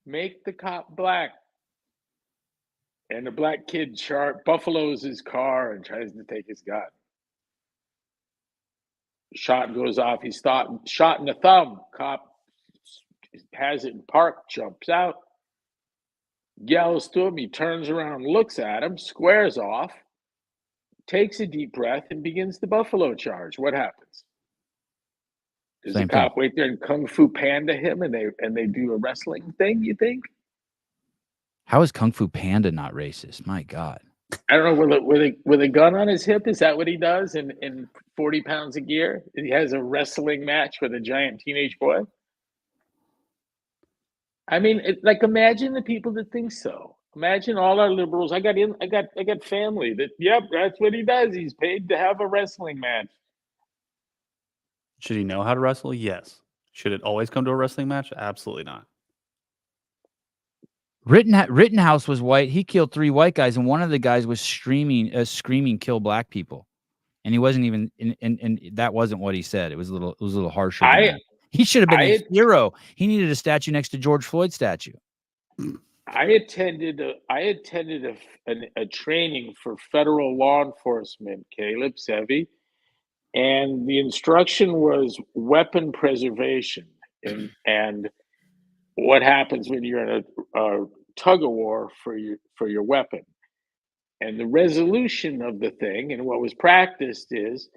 Make the cop black. And the black kid buffaloes his car and tries to take his gun. Shot goes off. He's shot in the thumb. Cop has it in park, jumps out, yells to him. He turns around, looks at him, squares off, takes a deep breath, and begins the buffalo charge. What happens? Does Same the cop wait there and Kung Fu Panda him, and they do a wrestling thing? You think? How is Kung Fu Panda not racist? My God. I don't know. With a gun on his hip, is that what he does? In 40 pounds of gear, he has a wrestling match with a giant teenage boy. I mean, imagine the people that think so. Imagine all our liberals. I got family that. Yep, that's what he does. He's paid to have a wrestling match. Should he know how to wrestle? Yes. Should it always come to a wrestling match? Absolutely not. Rittenhouse was white. He killed 3 white guys, and one of the guys was screaming, "Kill black people," and he wasn't even. And that wasn't what he said. It was a little harsher. Than that. He should have been a hero. He needed a statue next to George Floyd's statue. I attended a training for federal law enforcement, Caleb Sevi, and the instruction was weapon preservation and what happens when you're in a tug of war for your weapon. And the resolution of the thing and what was practiced is,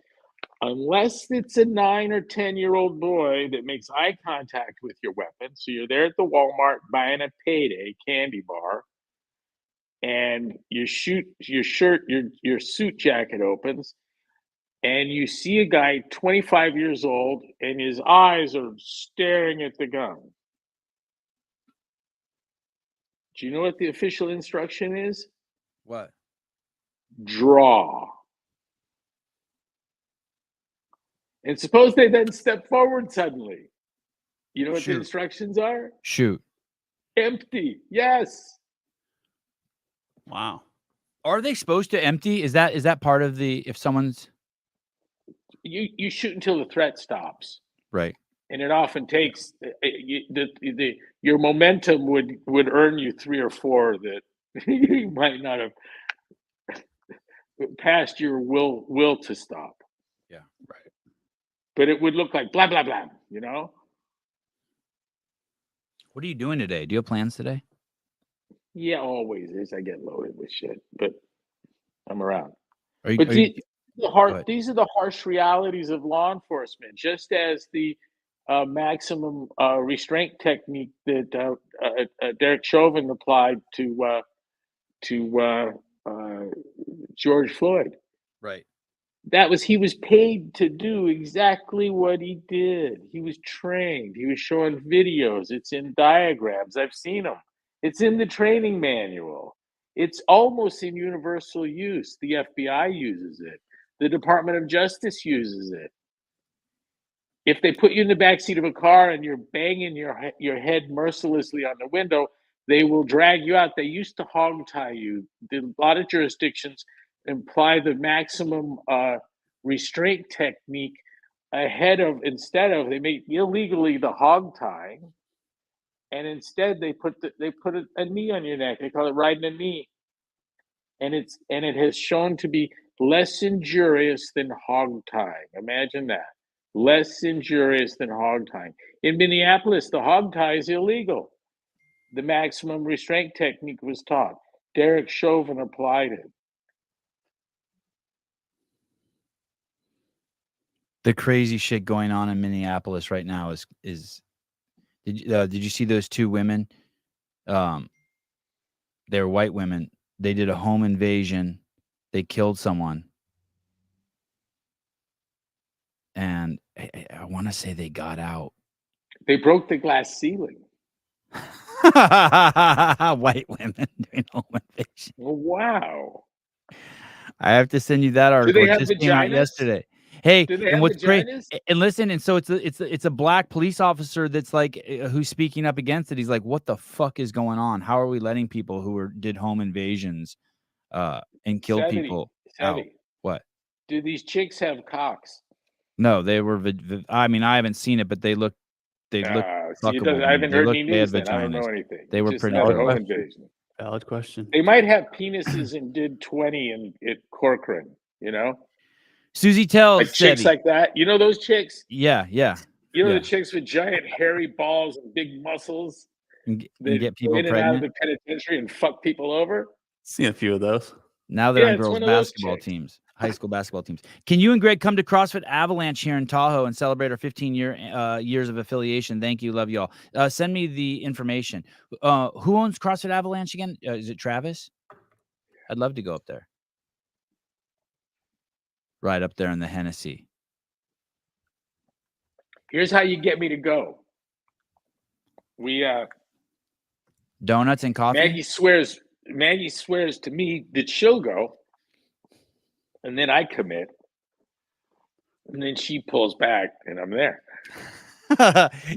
unless it's a 9 or 10-year-old boy that makes eye contact with your weapon, so you're there at the Walmart buying a payday candy bar, and your suit jacket opens, and you see a guy 25 years old, and his eyes are staring at the gun. Do you know what the official instruction is? What? Draw. And suppose they then step forward suddenly. You know what the instructions are? Shoot. Empty. Yes. Wow. Are they supposed to empty? Is that part of the, if someone's... You shoot until the threat stops. Right. And it often takes your momentum would earn you 3 or 4 that you might not have passed your will to stop. Yeah, right. But it would look like blah blah blah, you know. What are you doing today? Do you have plans today? Yeah, always is. I get loaded with shit, but I'm around. These are the harsh realities of law enforcement, just as the maximum restraint technique that Derek Chauvin applied to George Floyd. Right. He was paid to do exactly what he did. He was trained. He was showing videos. It's in diagrams. I've seen them. It's in the training manual. It's almost in universal use. The FBI uses it. The Department of Justice uses it. If they put you in the backseat of a car and you're banging your head mercilessly on the window, they will drag you out. They used to hog tie you. A lot of jurisdictions imply the maximum restraint technique instead of they make illegally the hog tying, and instead they put a knee on your neck. They call it riding a knee, and it has shown to be less injurious than hog tying. Imagine that. Less injurious than hog tying. In Minneapolis, the hog tie is illegal. The maximum restraint technique was taught. Derek Chauvin applied it. The crazy shit going on in Minneapolis right now is did you see those 2 women? They're white women. They did a home invasion. They killed someone. And I want to say they got out. They broke the glass ceiling. White women doing home invasion. Wow. I have to send you that article. Do they have it just came out vaginas? yesterday. Hey, Do they and have what's great? vaginas? And listen, and so it's a black police officer that's like who's speaking up against it. He's like, "What the fuck is going on? How are we letting people who did home invasions and killed people out?" What? Do these chicks have cocks? No, they were. I mean, I haven't seen it, but they look. I fuckable. haven't They heard look any bad news. Then. I don't know vaginas. anything. They were Just pretty not a good. home invasion. Valid question. They might have penises and did 20 at Corcoran. You know, Susie tells like chicks Sevi. like that. You know those chicks? Yeah. You know Yeah. the chicks with giant hairy balls and big muscles And that get go people in and out of pregnant. the penitentiary and fuck people over? Seen a few of those. Now they're Yeah, on it's girls' one of those basketball chicks. teams, high school basketball teams. Can you and Greg come to CrossFit Avalanche here in Tahoe and celebrate our 15 years of affiliation? Thank you. Love you all. Send me the information. Who owns CrossFit Avalanche again? Is it Travis? I'd love to go up there. Right up there in the Hennessy. Here's how you get me to go. We Donuts and coffee? Maggie swears to me that she'll go, and then I commit, and then she pulls back, and I'm there.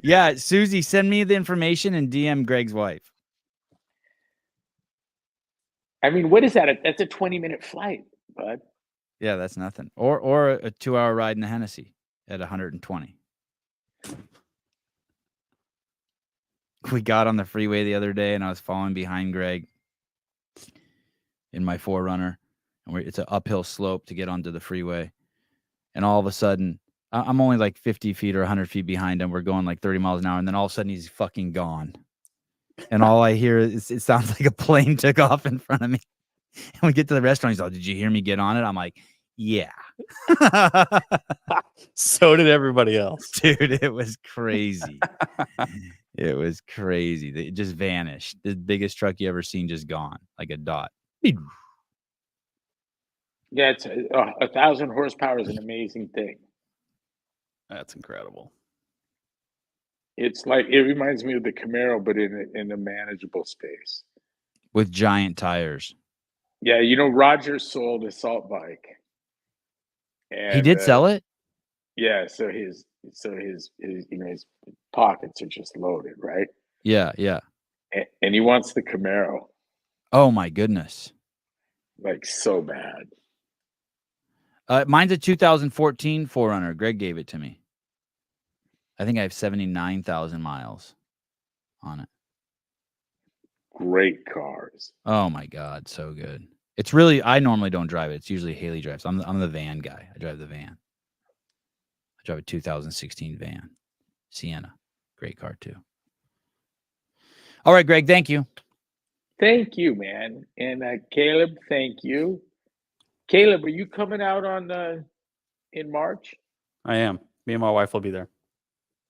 Yeah, Susie, send me the information and DM Greg's wife. I mean, what is that? That's a 20-minute flight, bud. Yeah, that's nothing. Or a 2-hour ride in the Hennessy at 120. We got on the freeway the other day, and I was following behind Greg in my 4Runner, and it's an uphill slope to get onto the freeway. And all of a sudden, I'm only like 50 feet or 100 feet behind him. We're going like 30 miles an hour, and then all of a sudden, he's fucking gone. And all I hear is it sounds like a plane took off in front of me. And we get to the restaurant. He's like, "Did you hear me get on it?" I'm like, "Yeah." So did everybody else. Dude, it was crazy. It was crazy. It just vanished. The biggest truck you ever seen just gone, like a dot. Yeah, it's 1,000 horsepower is an amazing thing. That's incredible. It's like, it reminds me of the Camaro, but in a manageable space. With giant tires. Yeah, you know, Roger sold a salt bike. And, He did sell it? Yeah, so his you know, his pockets are just loaded, right? Yeah, yeah. And he wants the Camaro, Oh my goodness. like, so bad. Mine's a 2014 4Runner. Greg gave it to me. I think I have 79,000 miles on it. Great cars. Oh my God, so good. It's really, I normally don't drive it. It's usually Haley drives. I'm the van guy. I drive the van. I drive a 2016 van. Sienna. Great car too. All right, Greg, thank you. Thank you, man. And Caleb, thank you. Caleb, are you coming out on in March? I am. Me and my wife will be there.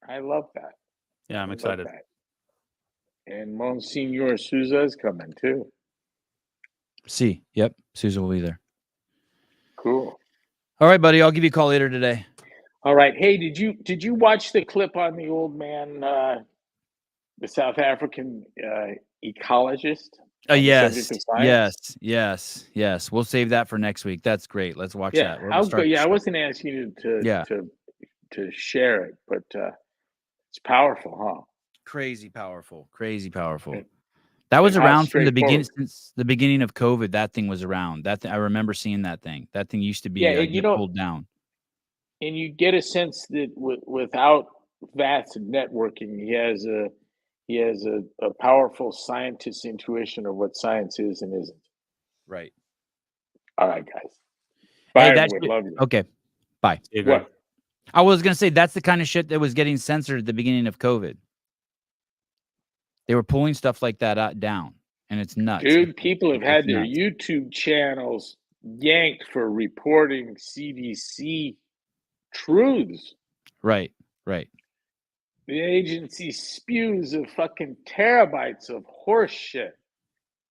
I love that. Yeah, I'm I love excited. that. And Monsignor Souza is coming too. See, yep, Susan will be there. Cool. All right, buddy, I'll give you a call later today. All right. Hey, did you watch the clip on the old man, the South African ecologist? Yes. We'll save that for next week. That's great. Let's watch Yeah, that. We'll start the I show. wasn't asking you to share it, but it's powerful, huh? Crazy powerful. That was And how around from the beginning, straightforward. since the beginning of COVID. That thing was around. I remember seeing that thing. That thing used to be Yeah, and you know, pulled down. and you get a sense that without VATS and networking, he has a powerful scientist's intuition of what science is and isn't. Right. All right, guys. Bye. Hey, Everyone. Love you. Okay. Bye. What? I was gonna say that's the kind of shit that was getting censored at the beginning of COVID. They were pulling stuff like that down, and it's nuts. Dude, people have had It's their nuts. YouTube channels yanked for reporting CDC truths. Right. The agency spews of fucking terabytes of horse shit.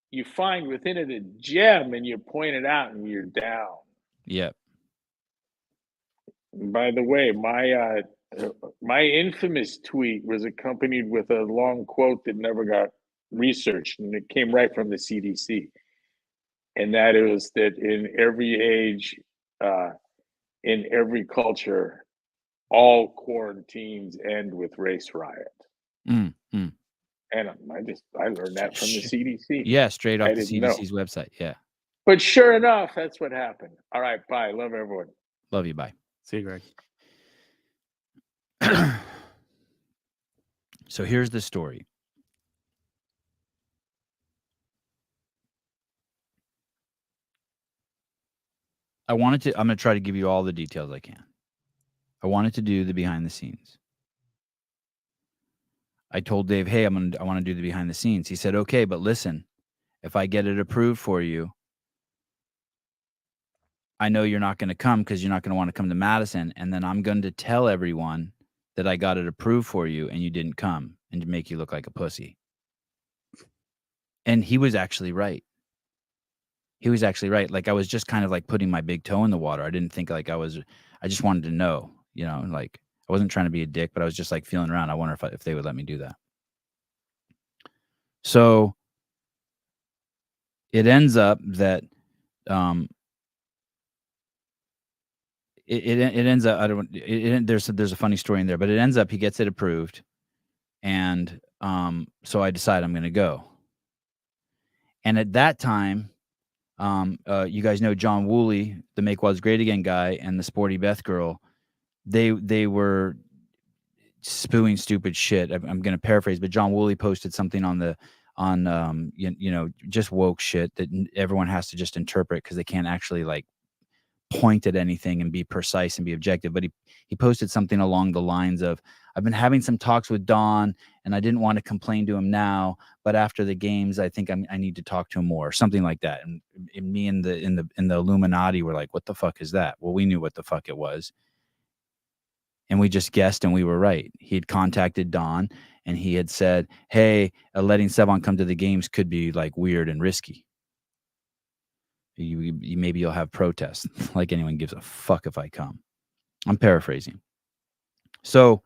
You find within it a gem, and you point it out, and you're down. Yep. And by the way, my infamous tweet was accompanied with a long quote that never got researched, and it came right from the CDC. And that is that in every age, in every culture, all quarantines end with race riot. And I learned that from the CDC. Yeah, straight off I the didn't know. CDC's website. Yeah. But sure enough, that's what happened. All right, bye. Love everyone. Love you. Bye. See you, Greg. So here's the story. I'm going to try to give you all the details I can. I wanted to do the behind the scenes. I told Dave, hey, I want to do the behind the scenes. He said, okay, but listen, if I get it approved for you, I know you're not going to come because you're not going to want to come to Madison. And then I'm going to tell everyone that I got it approved for you and you didn't come, and to make you look like a pussy. And he was actually right. He was actually right. Like, I was just kind of like putting my big toe in the water. I didn't think like I just wanted to know, you know, like I wasn't trying to be a dick, but I was just like feeling around. I wonder if they would let me do that. So it ends up that, it ends up, there's a funny story in there, but it ends up, he gets it approved. And, so I decide I'm going to go. And at that time, you guys know John Woolley, the Make Was Great Again guy, and the Sporty Beth girl. They were spewing stupid shit. I'm going to paraphrase, but John Woolley posted something on just woke shit that everyone has to just interpret because they can't actually like point at anything and be precise and be objective. But he posted something along the lines of, I've been having some talks with Don and I didn't want to complain to him now, but after the games, I think I need to talk to him more, or something like that. And me and the Illuminati were like, what the fuck is that? Well, we knew what the fuck it was. And we just guessed and we were right. He had contacted Don and he had said, hey, letting Sevan come to the games could be like weird and risky. Maybe you'll have protests. Like anyone gives a fuck if I come. I'm paraphrasing. So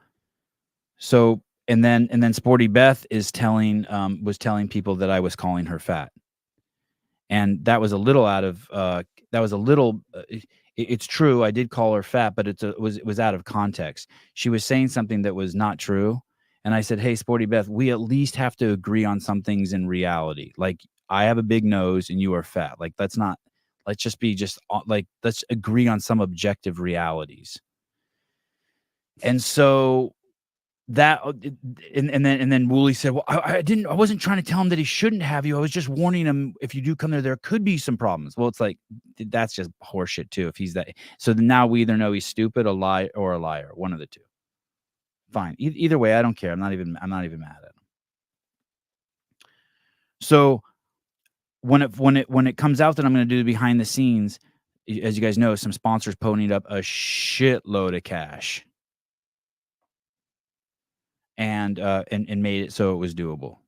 and then Sporty Beth was telling people that I was calling her fat. And that was a little out of it's true, I did call her fat, but it was out of context. She was saying something that was not true. And I said, hey, Sporty Beth, we at least have to agree on some things in reality. Like, I have a big nose and you are fat. Like, let's agree on some objective realities. And so that, and then Woolley said, well, I wasn't trying to tell him that he shouldn't have you. I was just warning him, if you do come there could be some problems. Well, it's like, that's just horseshit too. If he's that, so now we either know he's stupid, a liar, one of the two. Fine. Either way, I don't care. I'm not even mad at him. So when it comes out that I'm going to do the behind the scenes, as you guys know, some sponsors ponied up a shitload of cash and made it so it was doable.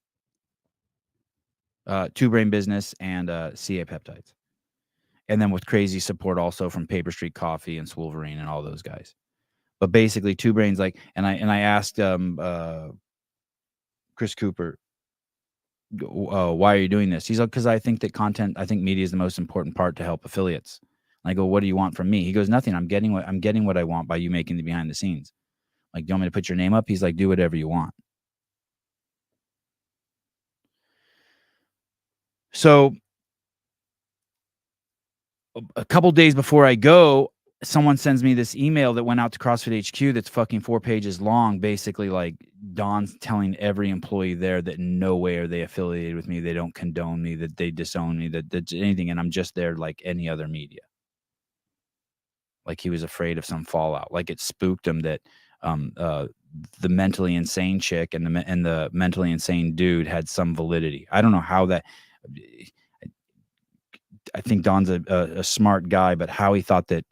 Two Brain Business and CA Peptides. And then with crazy support also from Paper Street Coffee and Swolverine and all those guys. But basically, Two Brains, like, and I asked Chris Cooper, why are you doing this? He's like, because I think media is the most important part to help affiliates. And I go, what do you want from me? He goes, nothing. I'm getting what I want by you making the behind the scenes. Like, do you want me to put your name up? He's like, do whatever you want. So a couple days before I go, someone sends me this email that went out to CrossFit HQ that's fucking 4 pages long, basically like Don's telling every employee there that in no way are they affiliated with me, they don't condone me, that they disown me, that's anything, and I'm just there like any other media. Like he was afraid of some fallout. Like it spooked him that the mentally insane chick and the mentally insane dude had some validity. I don't know how that. I think Don's a smart guy, but how he thought that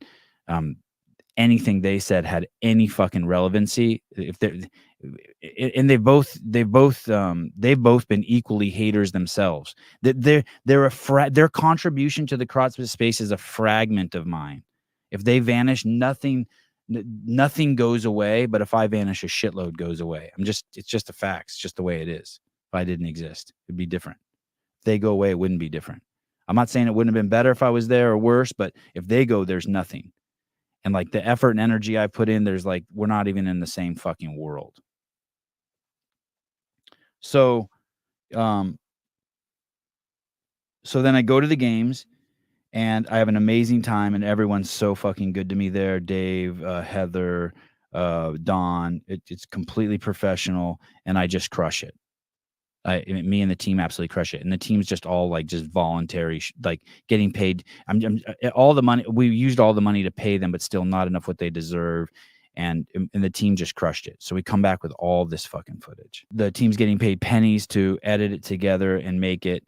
anything they said had any fucking relevancy. If they're, and they've both been equally haters themselves. Their contribution to the CrossFit space is a fragment of mine. If they vanish, nothing goes away. But if I vanish, a shitload goes away. It's just a fact. It's just the way it is. If I didn't exist, it'd be different. If they go away, it wouldn't be different. I'm not saying it wouldn't have been better if I was there or worse, but if they go, there's nothing. And like the effort and energy I put in, there's like, we're not even in the same fucking world. So, so then I go to the games and I have an amazing time and everyone's so fucking good to me there. Dave, Heather, Don, it's completely professional and I just crush it. Me and the team absolutely crush it. And the team's just all like just voluntary, like getting paid. All the money, we used all the money to pay them, but still not enough what they deserve. and the team just crushed it. So we come back with all this fucking footage. The team's getting paid pennies to edit it together and make it.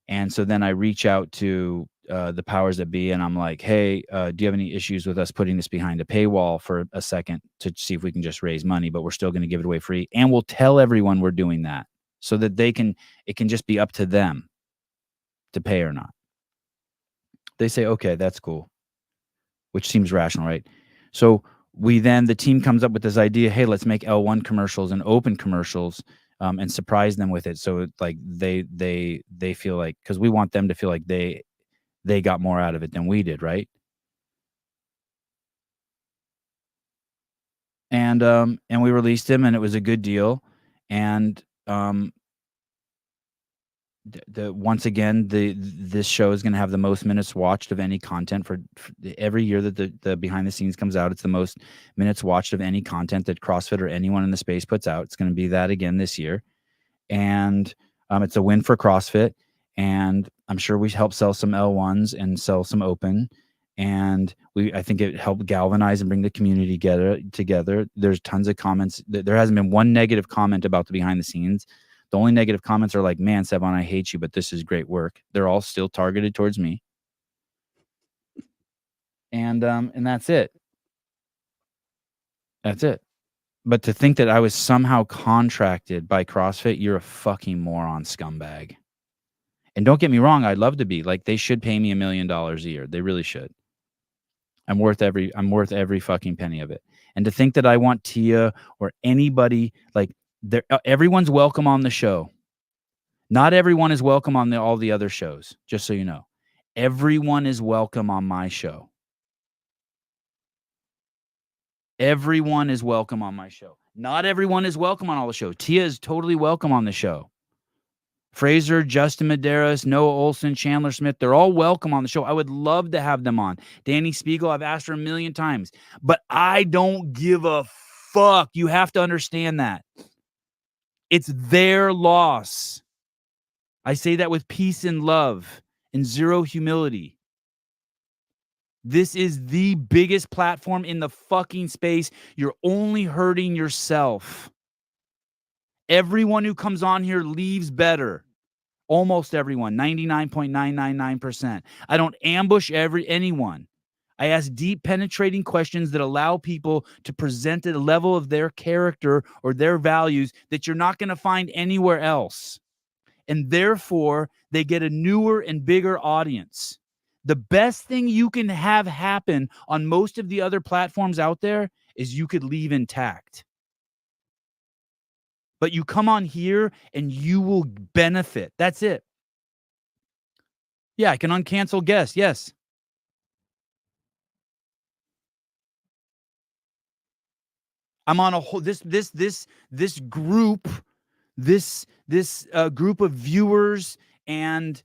And so then I reach out to the powers that be, and I'm like, hey, do you have any issues with us putting this behind a paywall for a second to see if we can just raise money, but we're still going to give it away free, and we'll tell everyone we're doing that so that it can just be up to them to pay or not. They say, okay, that's cool, which seems rational, right? So the team comes up with this idea, hey, let's make L1 commercials and open commercials, and surprise them with it. So like they feel like, because we want them to feel like they got more out of it than we did, right? And we released them, and it was a good deal. And once again, this show is going to have the most minutes watched of any content for every year that the behind the scenes comes out. It's the most minutes watched of any content that CrossFit or anyone in the space puts out. It's going to be that again this year. And it's a win for CrossFit. And I'm sure we helped sell some L1s and sell some open. And I think it helped galvanize and bring the community together. There's tons of comments. There hasn't been one negative comment about the behind the scenes. The only negative comments are like, man, Sevan, I hate you, but this is great work. They're all still targeted towards me. And that's it. That's it. But to think that I was somehow contracted by CrossFit, you're a fucking moron, scumbag. And don't get me wrong, I'd love to be. Like, they should pay me $1 million a year. They really should. I'm worth every fucking penny of it. And to think that I want Tia or anybody, like, everyone's welcome on the show. Not everyone is welcome on all the other shows, just so you know. Everyone is welcome on my show. Everyone is welcome on my show. Not everyone is welcome on all the show. Tia is totally welcome on the show. Fraser, Justin Medeiros, Noah Olson, Chandler Smith, they're all welcome on the show. I would love to have them on. Danny Spiegel, I've asked her 1 million times. But I don't give a fuck. You have to understand that. It's their loss. I say that with peace and love and zero humility. This is the biggest platform in the fucking space. You're only hurting yourself. Everyone who comes on here leaves better. Almost everyone, 99.999%. I don't ambush anyone. I ask deep, penetrating questions that allow people to present at a level of their character or their values that you're not going to find anywhere else. And therefore, they get a newer and bigger audience. The best thing you can have happen on most of the other platforms out there is you could leave intact. But you come on here and you will benefit. That's it. Yeah, I can uncancel guests. Yes. I'm on a whole this group, this group of viewers and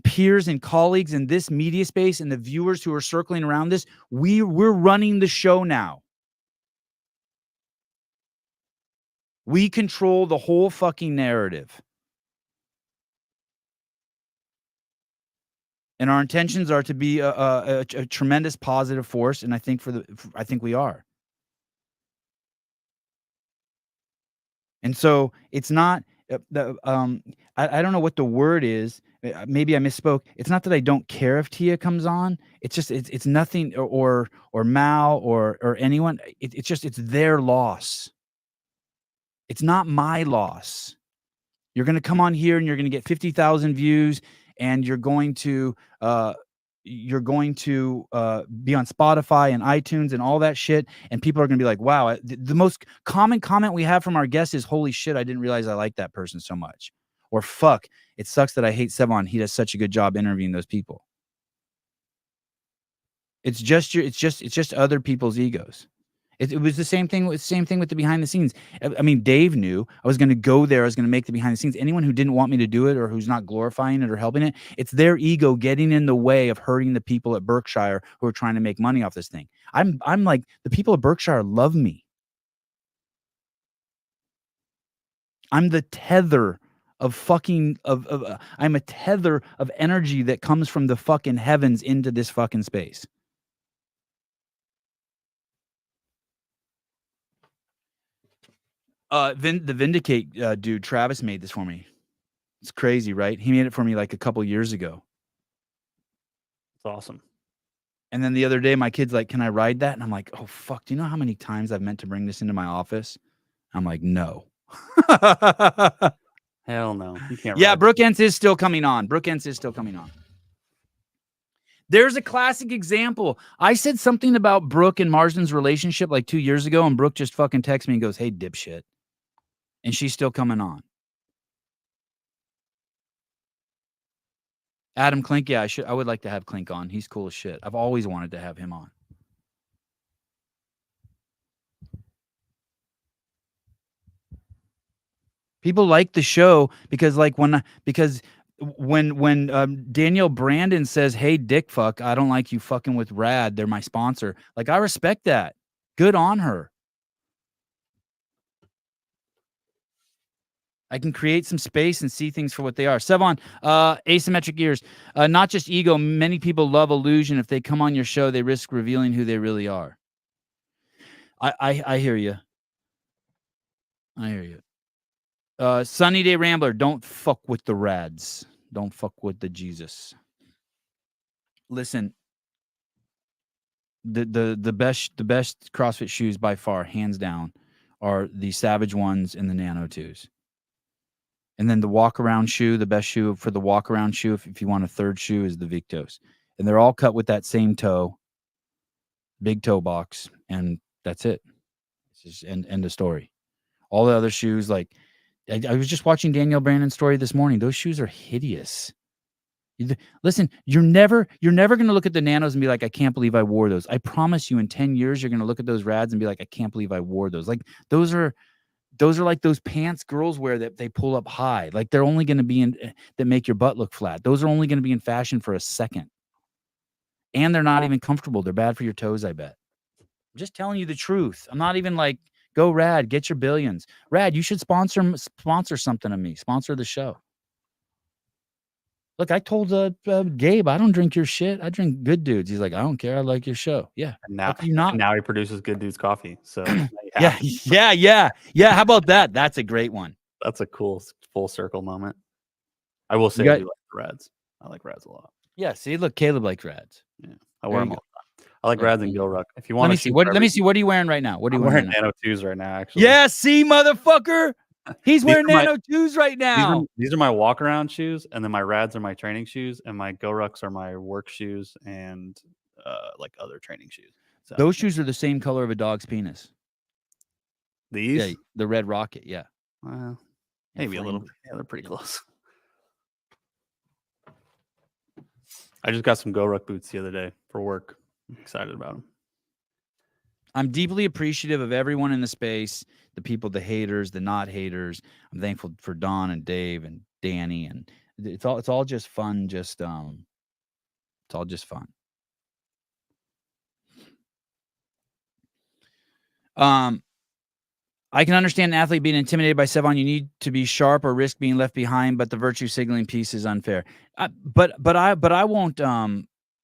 peers and colleagues in this media space, and the viewers who are circling around this. We're running the show now. We control the whole fucking narrative. And our intentions are to be a tremendous positive force, and I think I think we are. And so it's not I don't know what the word is. Maybe I misspoke. It's not that I don't care if Tia comes on. It's just it's nothing or Mal or anyone. It's just it's their loss. It's not my loss. You're going to come on here and you're going to get 50,000 views, and you're going to be on Spotify and iTunes and all that shit, and people are going to be like, wow. The most common comment we have from our guests is, holy shit, I didn't realize I liked that person so much. Or fuck, it sucks that I hate Sevan. He does such a good job interviewing those people. It's just other people's egos. It was the same thing with the behind the scenes. I mean, Dave knew I was going to go there. I was going to make the behind the scenes. Anyone who didn't want me to do it or who's not glorifying it or helping it, it's their ego getting in the way of hurting the people at Berkshire who are trying to make money off this thing. I'm like, the people at Berkshire love me. I'm the tether I'm a tether of energy that comes from the fucking heavens into this fucking space. The Vindicate dude, Travis made this for me. It's crazy, right? He made it for me like a couple years ago. It's awesome. And then the other day, my kid's like, "Can I ride that?" And I'm like, "Oh fuck! Do you know how many times I've meant to bring this into my office?" I'm like, "No." Hell no. You can't. Yeah, ride. Brooke Entz is still coming on. Brooke Entz is still coming on. There's a classic example. I said something about Brooke and Marsden's relationship like 2 years ago, and Brooke just fucking texts me and goes, "Hey, dipshit," and she's still coming on. Adam Klink, yeah, I would like to have Klink on. He's cool as shit. I've always wanted to have him on. People like the show because when Danielle Brandon says, "Hey, dick fuck, I don't like you fucking with Rad. They're my sponsor." Like, I respect that. Good on her. I can create some space and see things for what they are. Sevan, asymmetric ears. Not just ego. Many people love illusion. If they come on your show, they risk revealing who they really are. I hear you. I hear you. Sunny Day Rambler. Don't fuck with the Rads. Don't fuck with the Jesus. Listen. The best CrossFit shoes by far, hands down, are the Savage ones and the Nano 2s. And then the walk-around shoe, the best shoe for the walk-around shoe, if you want a third shoe, is the Victos. And they're all cut with that same toe, big toe box, and that's it. It's just end of story. All the other shoes, like, I was just watching Danielle Brandon's story this morning. Those shoes are hideous. Listen, you're never going to look at the Nanos and be like, "I can't believe I wore those." I promise you, in 10 years, you're going to look at those Rads and be like, "I can't believe I wore those." Like, those are like those pants girls wear that they pull up high. Like, they're only going to be that make your butt look flat. Those are only going to be in fashion for a second. And they're not even comfortable. They're bad for your toes, I bet. I'm just telling you the truth. I'm not even like, go Rad, get your billions. Rad, you should sponsor something of me. Sponsor the show. Look, I told Gabe, I don't drink your shit. I drink Good Dudes. He's like, "I don't care. I like your show." Yeah. And now, you not? now he produces Good Dudes Coffee. So Yeah. How about that? That's a great one. That's a cool full circle moment. I will say, I do like the Rads. I like Rads a lot. Yeah. See, look, Caleb likes Rads. Yeah, I wear them you all the time. I like Rads and Gilruck. If you want Let me see. What are you wearing right now? What are you I'm wearing right now? Nano 2s right now, actually. Yeah, see, motherfucker. He's wearing Nano 2s right now. These are my walk around shoes, and then my Rads are my training shoes, and my Gilrucks are my work shoes and like other training shoes. So Those shoes are the same color of a dog's penis. these, Yeah, the Red Rocket. Yeah. well, maybe a little bit. Yeah, they're pretty close. I just got some Gilruck boots the other day for work. I'm excited about them. I'm deeply appreciative of everyone in the space, the people, the haters, the not haters. I'm thankful for Don and Dave and Danny, and it's all just fun. It's all just fun. I can understand an athlete being intimidated by Sevan. You need to be sharp or risk being left behind, but the virtue signaling piece is unfair. But I won't.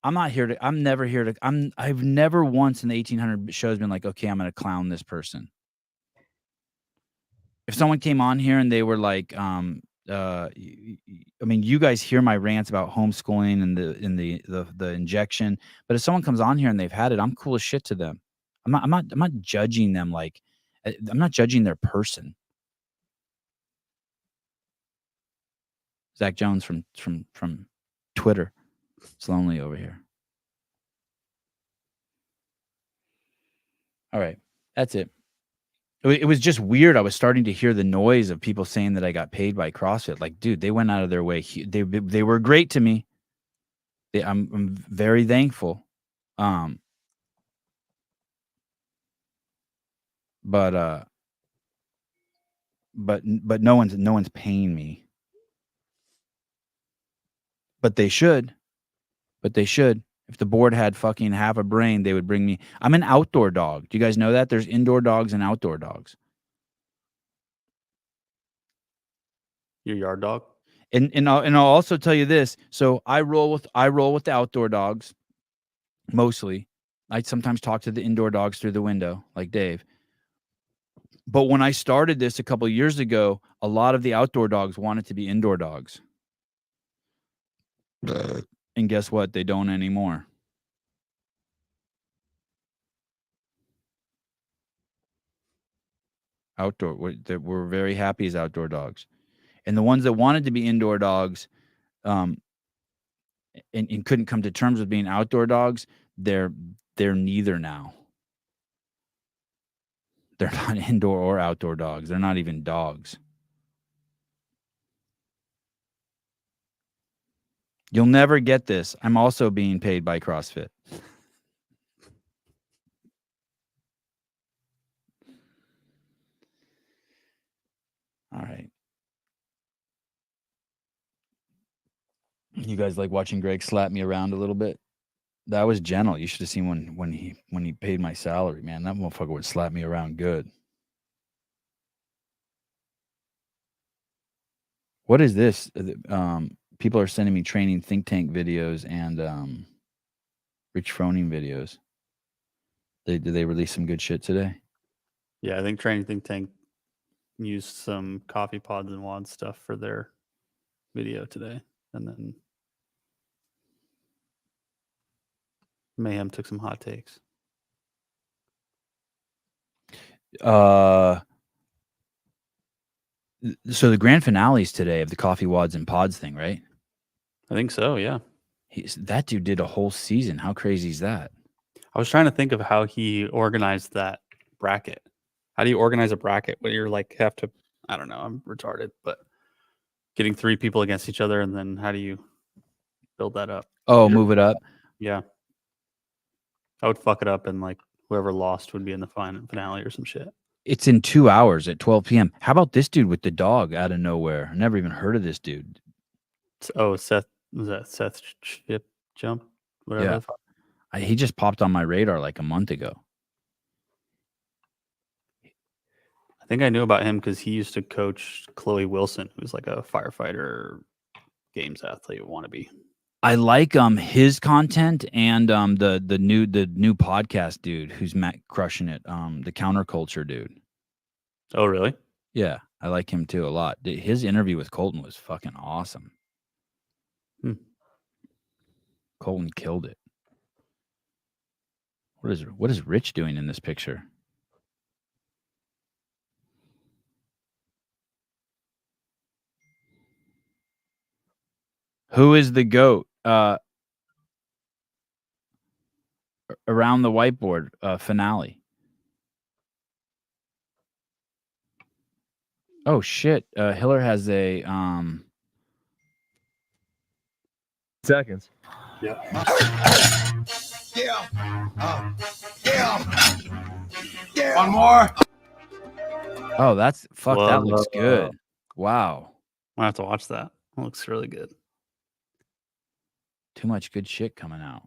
I'm not here to. I'm never here to. I've never once in the 1800 shows been like, okay, I'm going to clown this person. If someone came on here and they were like, I mean, you guys hear my rants about homeschooling and the injection, but if someone comes on here and they've had it, I'm cool as shit to them. I'm not judging them. Like, I'm not judging their person. Zach Jones from Twitter. It's lonely over here. All right. That's it. It was just weird. I was starting to hear the noise of people saying that I got paid by CrossFit. Like, dude, they went out of their way. They were great to me. I'm very thankful. But no one's paying me. But they should. If the board had fucking half a brain, they would bring me. I'm an outdoor dog. Do you guys know that? There's indoor dogs and outdoor dogs. Your yard dog? And I'll also tell you this. So I roll with the outdoor dogs mostly. I sometimes talk to the indoor dogs through the window, like Dave. But when I started this a couple of years ago, a lot of the outdoor dogs wanted to be indoor dogs. And guess what? They don't anymore. Outdoor, we're very happy as outdoor dogs. And the ones that wanted to be indoor dogs and couldn't come to terms with being outdoor dogs, they're neither now. They're not indoor or outdoor dogs. They're not even dogs. You'll never get this. I'm also being paid by CrossFit. All right. You guys like watching Greg slap me around a little bit? That was gentle. You should have seen when he paid my salary, man. That motherfucker would slap me around good. What is this? People are sending me training think tank videos and Rich Froning videos. Did they release some good shit today? Yeah, I think Training Think Tank used some coffee pods and WOD stuff for their video today. And then Mayhem took some hot takes. So the grand finales today of the coffee wads and pods thing, right? I think so, yeah. That dude did a whole season. How crazy is that? I was trying to think of how he organized that bracket. How do you organize a bracket when you're like have to, I don't know, I'm retarded, but getting 3 people against each other, and then how do you build that up? Oh, move it up. Yeah. I would fuck it up, and like whoever lost would be in the finale or some shit. It's in 2 hours at 12 p.m. How about this dude with the dog out of nowhere? I never even heard of this dude. Oh, Seth, was that Seth Chip Jump? Whatever. Yeah. He just popped on my radar like a month ago. I think I knew about him because he used to coach Chloe Wilson, who's like a firefighter, games athlete wannabe. I like his content and the new podcast dude who's crushing it. The counterculture dude. Oh, really? Yeah, I like him too a lot. His interview with Colton was fucking awesome. Colton killed it. What is Rich doing in this picture? Who is the GOAT? Around the whiteboard finale. Oh shit! Hiller has a seconds. Yeah. Yeah. One more. Oh, that's fuck. Whoa, That looks good. Wow. I have to watch that. It looks really good. Too much good shit coming out.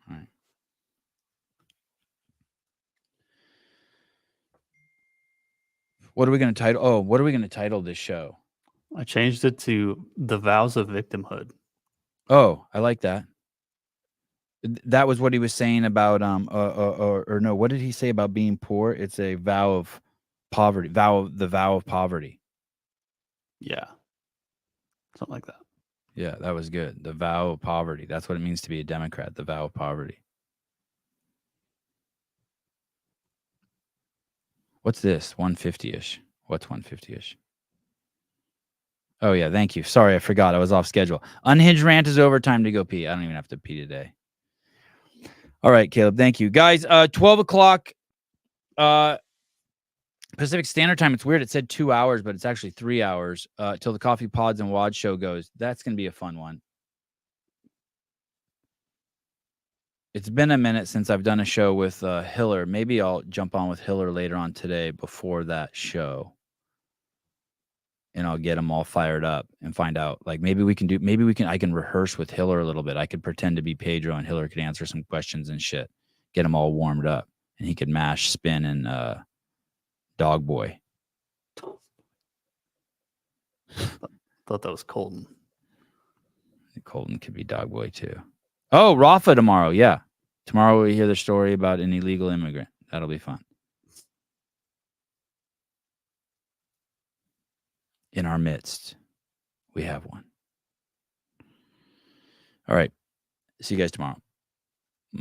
All right. What are we going to title? Oh, what are we going to title this show? I changed it to The Vows of Victimhood. Oh, I like that. That was what he was saying about or no, what did he say about being poor? It's a vow of poverty, the vow of poverty. Yeah. Something like that. Yeah, that was good. The vow of poverty. That's what it means to be a Democrat, the vow of poverty. What's this? 150-ish. What's 150-ish? Oh, yeah, thank you. Sorry, I forgot. I was off schedule. Unhinged rant is over. Time to go pee. I don't even have to pee today. All right, Caleb, thank you. Guys, 12 o'clock Pacific Standard Time. It's weird. It said 2 hours, but it's actually 3 hours till the Coffee Pods and WOD show goes. That's going to be a fun one. It's been a minute since I've done a show with Hiller. Maybe I'll jump on with Hiller later on today before that show. And I'll get them all fired up and find out. Like I can rehearse with Hiller a little bit. I could pretend to be Pedro and Hiller could answer some questions and shit. Get them all warmed up. And he could mash, spin, and Dog Boy. Thought that was Colton. Colton could be Dog Boy too. Oh, Rafa tomorrow. Yeah. Tomorrow we hear the story about an illegal immigrant. That'll be fun. In our midst, we have one. All right. See you guys tomorrow.